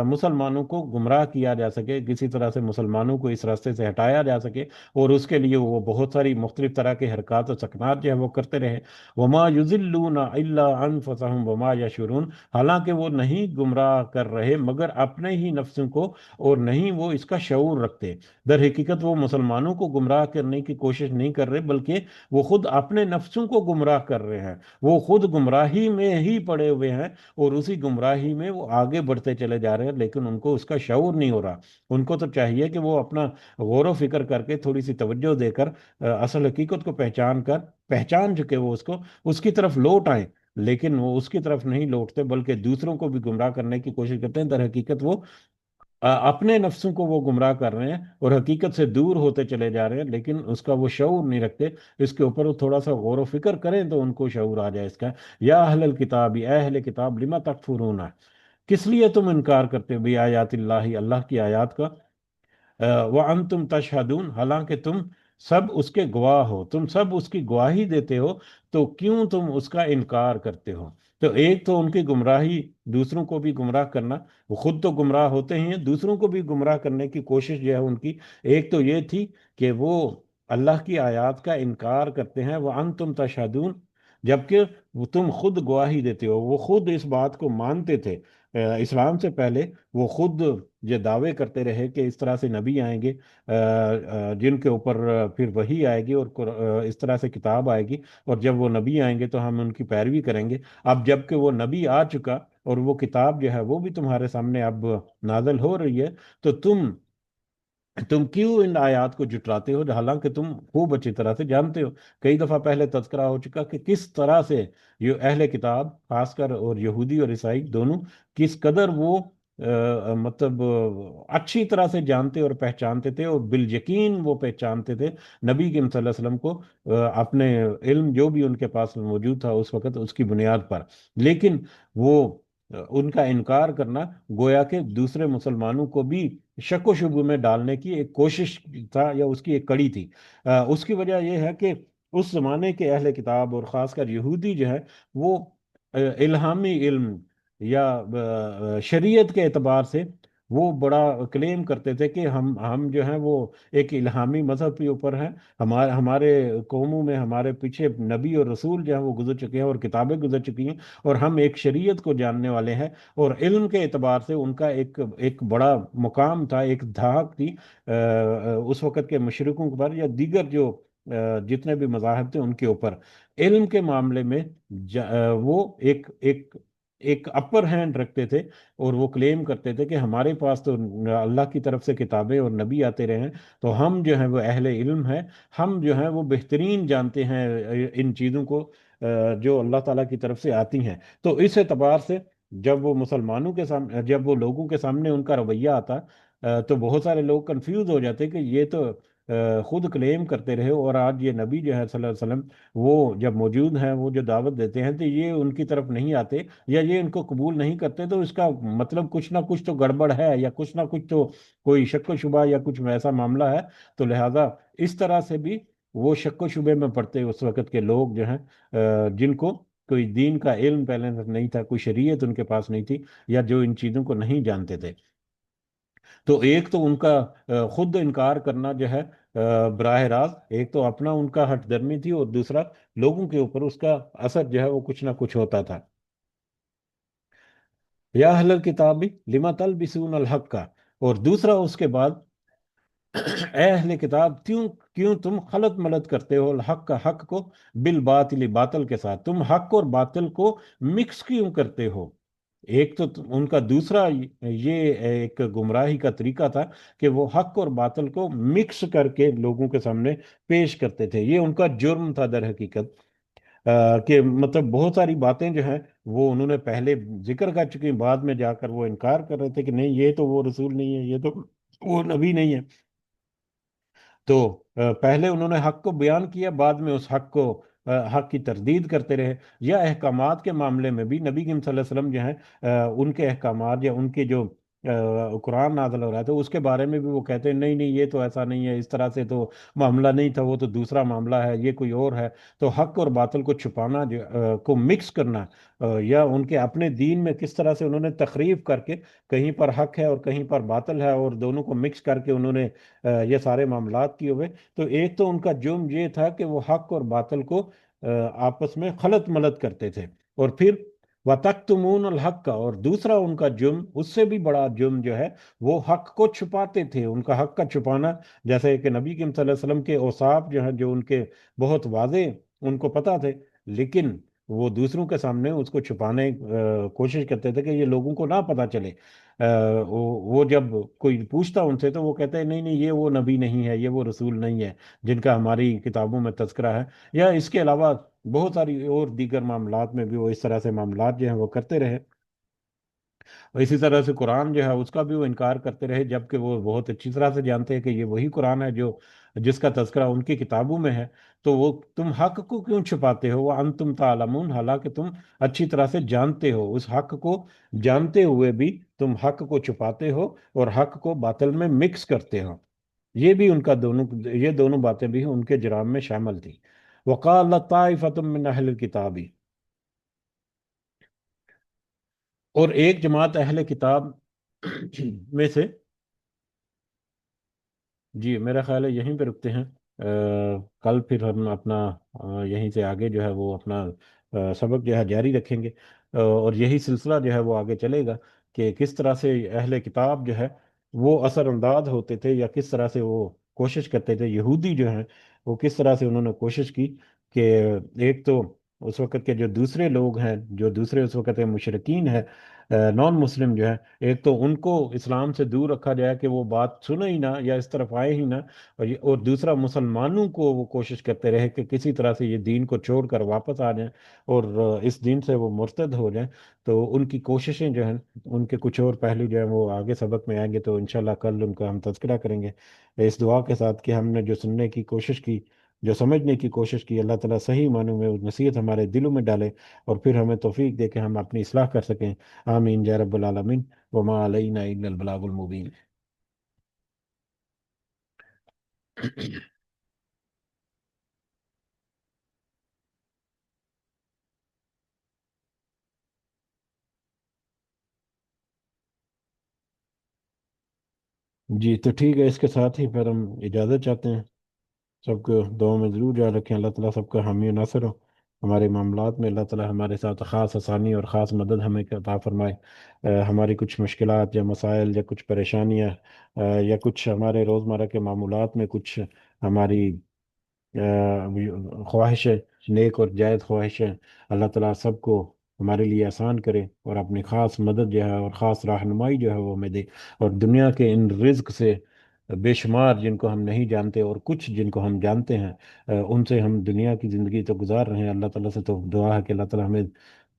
مسلمانوں کو گمراہ کیا جا سکے, کسی طرح سے مسلمانوں کو اس راستے سے ہٹایا جا سکے, اور اس کے لیے وہ بہت ساری مختلف طرح کے حرکات و سکنات جو ہے وہ کرتے رہے. وما یضلون الا انفسهم وما یشعرون. حالانکہ وہ نہیں گمراہ کر رہے مگر اپنے ہی نفسوں کو, اور نہیں وہ اس کا شعور رکھتے. در حقیقت وہ مسلمانوں کو گمراہ کرنے کی کوشش نہیں کر رہے بلکہ وہ خود اپنے نفسوں کو گمراہ کر رہے ہیں. وہ خود گمراہی میں ہی پڑے ہوئے ہیں اور اسی گمراہی میں وہ آگے بڑھتے چلے جا رہے ہیں, لیکن ان کو اس کا شعور نہیں ہو رہا. ان کو تو چاہیے کہ وہ اپنا غور و فکر کر کے تھوڑی سی توجہ دے کر اصل حقیقت کو پہچان چکے وہ اس کی طرف لوٹ آئیں, لیکن وہ اس کی طرف نہیں لوٹتے بلکہ دوسروں کو بھی گمراہ کرنے کی کوشش کرتے ہیں. در حقیقت وہ اپنے نفسوں کو وہ گمراہ کر رہے ہیں اور حقیقت سے دور ہوتے چلے جا رہے ہیں, لیکن اس کا وہ شعور نہیں رکھتے. اس کے اوپر وہ تھوڑا سا غور و فکر کریں تو ان کو شعور آ جائے اس کا. یا اہل الکتاب, اے اہل کتاب, لما تکفرون, کس لیے تم انکار کرتے ہو بھی آیات اللہ, اللہ کی آیات کا, وَأَنْتُمْ تَشْهَدُونَ, حالانکہ تم سب اس کے گواہ ہو, تم سب اس کی گواہی دیتے ہو, تو کیوں تم اس کا انکار کرتے ہو. تو ایک تو ان کی گمراہی, دوسروں کو بھی گمراہ کرنا, وہ خود تو گمراہ ہوتے ہیں, دوسروں کو بھی گمراہ کرنے کی کوشش جو ہے ان کی ایک تو یہ تھی کہ وہ اللہ کی آیات کا انکار کرتے ہیں. وَأَنْتُمْ تَشْهَدُونَ, جبکہ وہ تم خود گواہی دیتے ہو. وہ خود اس بات کو مانتے تھے اسلام سے پہلے. وہ خود یہ دعوے کرتے رہے کہ اس طرح سے نبی آئیں گے جن کے اوپر پھر وحی آئے گی اور اس طرح سے کتاب آئے گی, اور جب وہ نبی آئیں گے تو ہم ان کی پیروی کریں گے. اب جب کہ وہ نبی آ چکا اور وہ کتاب جو ہے وہ بھی تمہارے سامنے اب نازل ہو رہی ہے, تو تم کیوں ان آیات کو جٹلاتے ہو, حالانکہ تم خوب اچھی طرح سے جانتے ہو. کئی دفعہ پہلے تذکرہ ہو چکا کہ کس طرح سے یہ اہل کتاب خاص کر اور یہودی اور عیسائی دونوں کس قدر وہ مطلب اچھی طرح سے جانتے اور پہچانتے تھے, اور بالیقین وہ پہچانتے تھے نبی کریم صلی اللہ علیہ وسلم کو اپنے علم جو بھی ان کے پاس موجود تھا اس وقت اس کی بنیاد پر. لیکن وہ ان کا انکار کرنا گویا کہ دوسرے مسلمانوں کو بھی شک و شبہ میں ڈالنے کی ایک کوشش تھا, یا اس کی ایک کڑی تھی. اس کی وجہ یہ ہے کہ اس زمانے کے اہل کتاب اور خاص کر یہودی جو ہے وہ الہامی علم یا شریعت کے اعتبار سے وہ بڑا کلیم کرتے تھے کہ ہم جو ہیں وہ ایک الہامی مذہب کے اوپر ہیں. ہمارے قوموں میں ہمارے پیچھے نبی اور رسول جو ہیں وہ گزر چکے ہیں اور کتابیں گزر چکی ہیں, اور ہم ایک شریعت کو جاننے والے ہیں. اور علم کے اعتبار سے ان کا ایک بڑا مقام تھا, ایک دھاک تھی اس وقت کے مشرکوں پر یا دیگر جو جتنے بھی مذاہب تھے ان کے اوپر. علم کے معاملے میں وہ ایک اپر ہینڈ رکھتے تھے, اور وہ کلیم کرتے تھے کہ ہمارے پاس تو اللہ کی طرف سے کتابیں اور نبی آتے رہے ہیں, تو ہم جو ہیں وہ اہل علم ہیں, ہم جو ہیں وہ بہترین جانتے ہیں ان چیزوں کو جو اللہ تعالیٰ کی طرف سے آتی ہیں. تو اس اعتبار سے جب وہ مسلمانوں کے سامنے, جب وہ لوگوں کے سامنے ان کا رویہ آتا تو بہت سارے لوگ کنفیوز ہو جاتے کہ یہ تو خود کلیم کرتے رہے, اور آج یہ نبی جو ہے صلی اللہ علیہ وسلم وہ جب موجود ہیں, وہ جو دعوت دیتے ہیں تو یہ ان کی طرف نہیں آتے یا یہ ان کو قبول نہیں کرتے, تو اس کا مطلب کچھ نہ کچھ تو گڑبڑ ہے, یا کچھ نہ کچھ تو کوئی شک و شبہ یا کچھ ایسا معاملہ ہے. تو لہٰذا اس طرح سے بھی وہ شک و شبے میں پڑتے اس وقت کے لوگ جو ہیں جن کو کوئی دین کا علم پہلے نہیں تھا, کوئی شریعت ان کے پاس نہیں تھی, یا جو ان چیزوں کو نہیں جانتے تھے. تو ایک تو ان کا خود انکار کرنا جو ہے براہ راست, ایک تو اپنا ان کا ہٹ درمی تھی, اور دوسرا لوگوں کے اوپر اس کا اثر جو ہے وہ کچھ نہ کچھ ہوتا تھا. یا اہل الکتاب لما تلبسون الحق کا, اور دوسرا اس کے بعد اے اہل کتاب کیوں تم خلط ملط کرتے ہو الحق کا, حق کو, بالباطل, باطل کے ساتھ. تم حق اور باطل کو مکس کیوں کرتے ہو, ایک تو ان کا دوسرا یہ ایک گمراہی کا طریقہ تھا کہ وہ حق اور باطل کو مکس کر کے لوگوں کے سامنے پیش کرتے تھے. یہ ان کا جرم تھا در حقیقت. کہ مطلب بہت ساری باتیں جو ہیں وہ انہوں نے پہلے ذکر کر چکی ہیں، بعد میں جا کر وہ انکار کر رہے تھے کہ نہیں یہ تو وہ رسول نہیں ہے، یہ تو وہ نبی نہیں ہے. تو پہلے انہوں نے حق کو بیان کیا، بعد میں اس حق کو حق کی تردید کرتے رہے. یا احکامات کے معاملے میں بھی نبی کریم صلی اللہ علیہ وسلم جو ہیں ان کے احکامات یا ان کے جو قرآن نازل ہو رہا تھا اس کے بارے میں بھی وہ کہتے ہیں نہیں نہیں یہ تو ایسا نہیں ہے، اس طرح سے تو معاملہ نہیں تھا، وہ تو دوسرا معاملہ ہے، یہ کوئی اور ہے. تو حق اور باطل کو چھپانا جو کو مکس کرنا یا ان کے اپنے دین میں کس طرح سے انہوں نے تخریف کر کے کہیں پر حق ہے اور کہیں پر باطل ہے اور دونوں کو مکس کر کے انہوں نے یہ سارے معاملات کیے ہوئے. تو ایک تو ان کا جرم یہ تھا کہ وہ حق اور باطل کو آپس میں خلط ملط کرتے تھے. اور پھر وَتَكْتُمُونَ الْحَقَّ کا، اور دوسرا ان کا جرم اس سے بھی بڑا جرم جو ہے وہ حق کو چھپاتے تھے. ان کا حق کا چھپانا، جیسے کہ نبی کریم صلی اللہ علیہ وسلم کے اوصاف جو ہیں جو ان کے بہت واضح ان کو پتہ تھے، لیکن وہ دوسروں کے سامنے اس کو چھپانے کوشش کرتے تھے کہ یہ لوگوں کو نہ پتہ چلے. وہ جب کوئی پوچھتا ان سے تو وہ کہتے ہیں نہیں نہیں یہ وہ نبی نہیں ہے، یہ وہ رسول نہیں ہے جن کا ہماری کتابوں میں تذکرہ ہے. یا اس کے علاوہ بہت ساری اور دیگر معاملات میں بھی وہ اس طرح سے معاملات جو ہیں وہ کرتے رہے. اور اسی طرح سے قرآن جو ہے اس کا بھی وہ انکار کرتے رہے، جبکہ وہ بہت اچھی طرح سے جانتے ہیں کہ یہ وہی قرآن ہے جو جس کا تذکرہ ان کی کتابوں میں ہے. تو وہ تم حق کو کیوں چھپاتے ہو، وانتم تعلمون، حالانکہ تم اچھی طرح سے جانتے ہو. اس حق کو جانتے ہوئے بھی تم حق کو چھپاتے ہو اور حق کو باطل میں مکس کرتے ہو. یہ بھی ان کا دونوں، یہ دونوں باتیں بھی ان کے جرام میں شامل تھیں. وقال طائفۃ من اہل الکتاب، اور ایک جماعت اہل کتاب میں سے. جی میرا خیال ہے یہیں پہ رکتے ہیں. کل پھر ہم اپنا یہیں سے آگے جو ہے وہ اپنا سبق جو ہے جاری رکھیں گے. اور یہی سلسلہ جو ہے وہ آگے چلے گا کہ کس طرح سے اہل کتاب جو ہے وہ اثر انداز ہوتے تھے، یا کس طرح سے وہ کوشش کرتے تھے. یہودی جو ہیں وہ کس طرح سے انہوں نے کوشش کی کہ ایک تو اس وقت کے جو دوسرے لوگ ہیں، جو دوسرے اس وقت کے مشرکین ہیں، نان مسلم جو ہے، ایک تو ان کو اسلام سے دور رکھا جائے کہ وہ بات سنے ہی نہ یا اس طرف آئے ہی نہ. اور دوسرا مسلمانوں کو وہ کوشش کرتے رہے کہ کسی طرح سے یہ دین کو چھوڑ کر واپس آ جائیں اور اس دین سے وہ مرتد ہو جائیں. تو ان کی کوششیں جو ہیں، ان کے کچھ اور پہلو جو ہیں وہ آگے سبق میں آئیں گے، تو انشاءاللہ کل ان کا ہم تذکرہ کریں گے. اس دعا کے ساتھ کہ ہم نے جو سننے کی کوشش کی، جو سمجھنے کی کوشش کی، اللہ تعالیٰ صحیح معنوں میں اس نصیحت ہمارے دلوں میں ڈالے اور پھر ہمیں توفیق دے کہ ہم اپنی اصلاح کر سکیں. آمین یا رب العالمین. وما علینا الا البلاغ المبین. جی تو ٹھیک ہے، اس کے ساتھ ہی پھر ہم اجازت چاہتے ہیں. سب کو دعا میں ضرور یاد رکھیں. اللہ تعالیٰ سب کا حامی و ناصر ہو ہمارے معاملات میں. اللہ تعالیٰ ہمارے ساتھ خاص آسانی اور خاص مدد ہمیں عطا فرمائے. ہماری کچھ مشکلات یا مسائل یا کچھ پریشانیاں یا کچھ ہمارے روزمرہ کے معمولات میں کچھ ہماری خواہشیں، نیک اور جائز خواہشیں، اللہ تعالیٰ سب کو ہمارے لیے آسان کرے اور اپنی خاص مدد جو ہے اور خاص رہنمائی جو ہے وہ ہمیں دے. اور دنیا کے ان رزق سے بے شمار جن کو ہم نہیں جانتے اور کچھ جن کو ہم جانتے ہیں، ان سے ہم دنیا کی زندگی تو گزار رہے ہیں. اللہ تعالیٰ سے تو دعا ہے کہ اللہ تعالیٰ ہمیں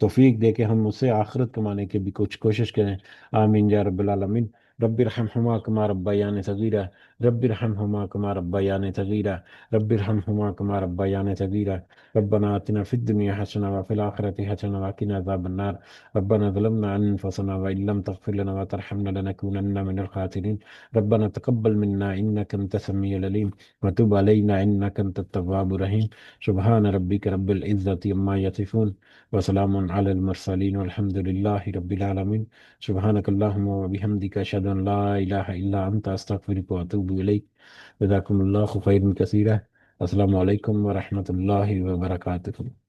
توفیق دے کہ ہم اس سے آخرت کمانے کی بھی کچھ کوشش کریں. آمین یا رب العالمین. رب ارحمہما کما ربیانی صغیرہ. رب ارحمہما کما ربیانی صغیرہ. رب ارحمہما کما ربیانی صغیرہ. ربنا آتنا فی الدنیا حسنہ وفی الآخرۃ حسنہ وقنا عذاب النار. ربنا ظلمنا انفسنا وإن لم تغفر لنا وترحمنا لنكونن من الخاسرين. ربنا تقبل منا إنك أنت السميع العليم وتب علينا إنك أنت التواب الرحيم. سبحان ربك رب العزة عما يصفون وسلام على المرسلين والحمد لله رب العالمين. سبحانك اللهم وبحمدك أشهد أن لا إله إلا أنت أستغفرك وأتوب إليك. جزاكم الله خيرا كثيرا. السلام عليكم ورحمة الله وبركاته.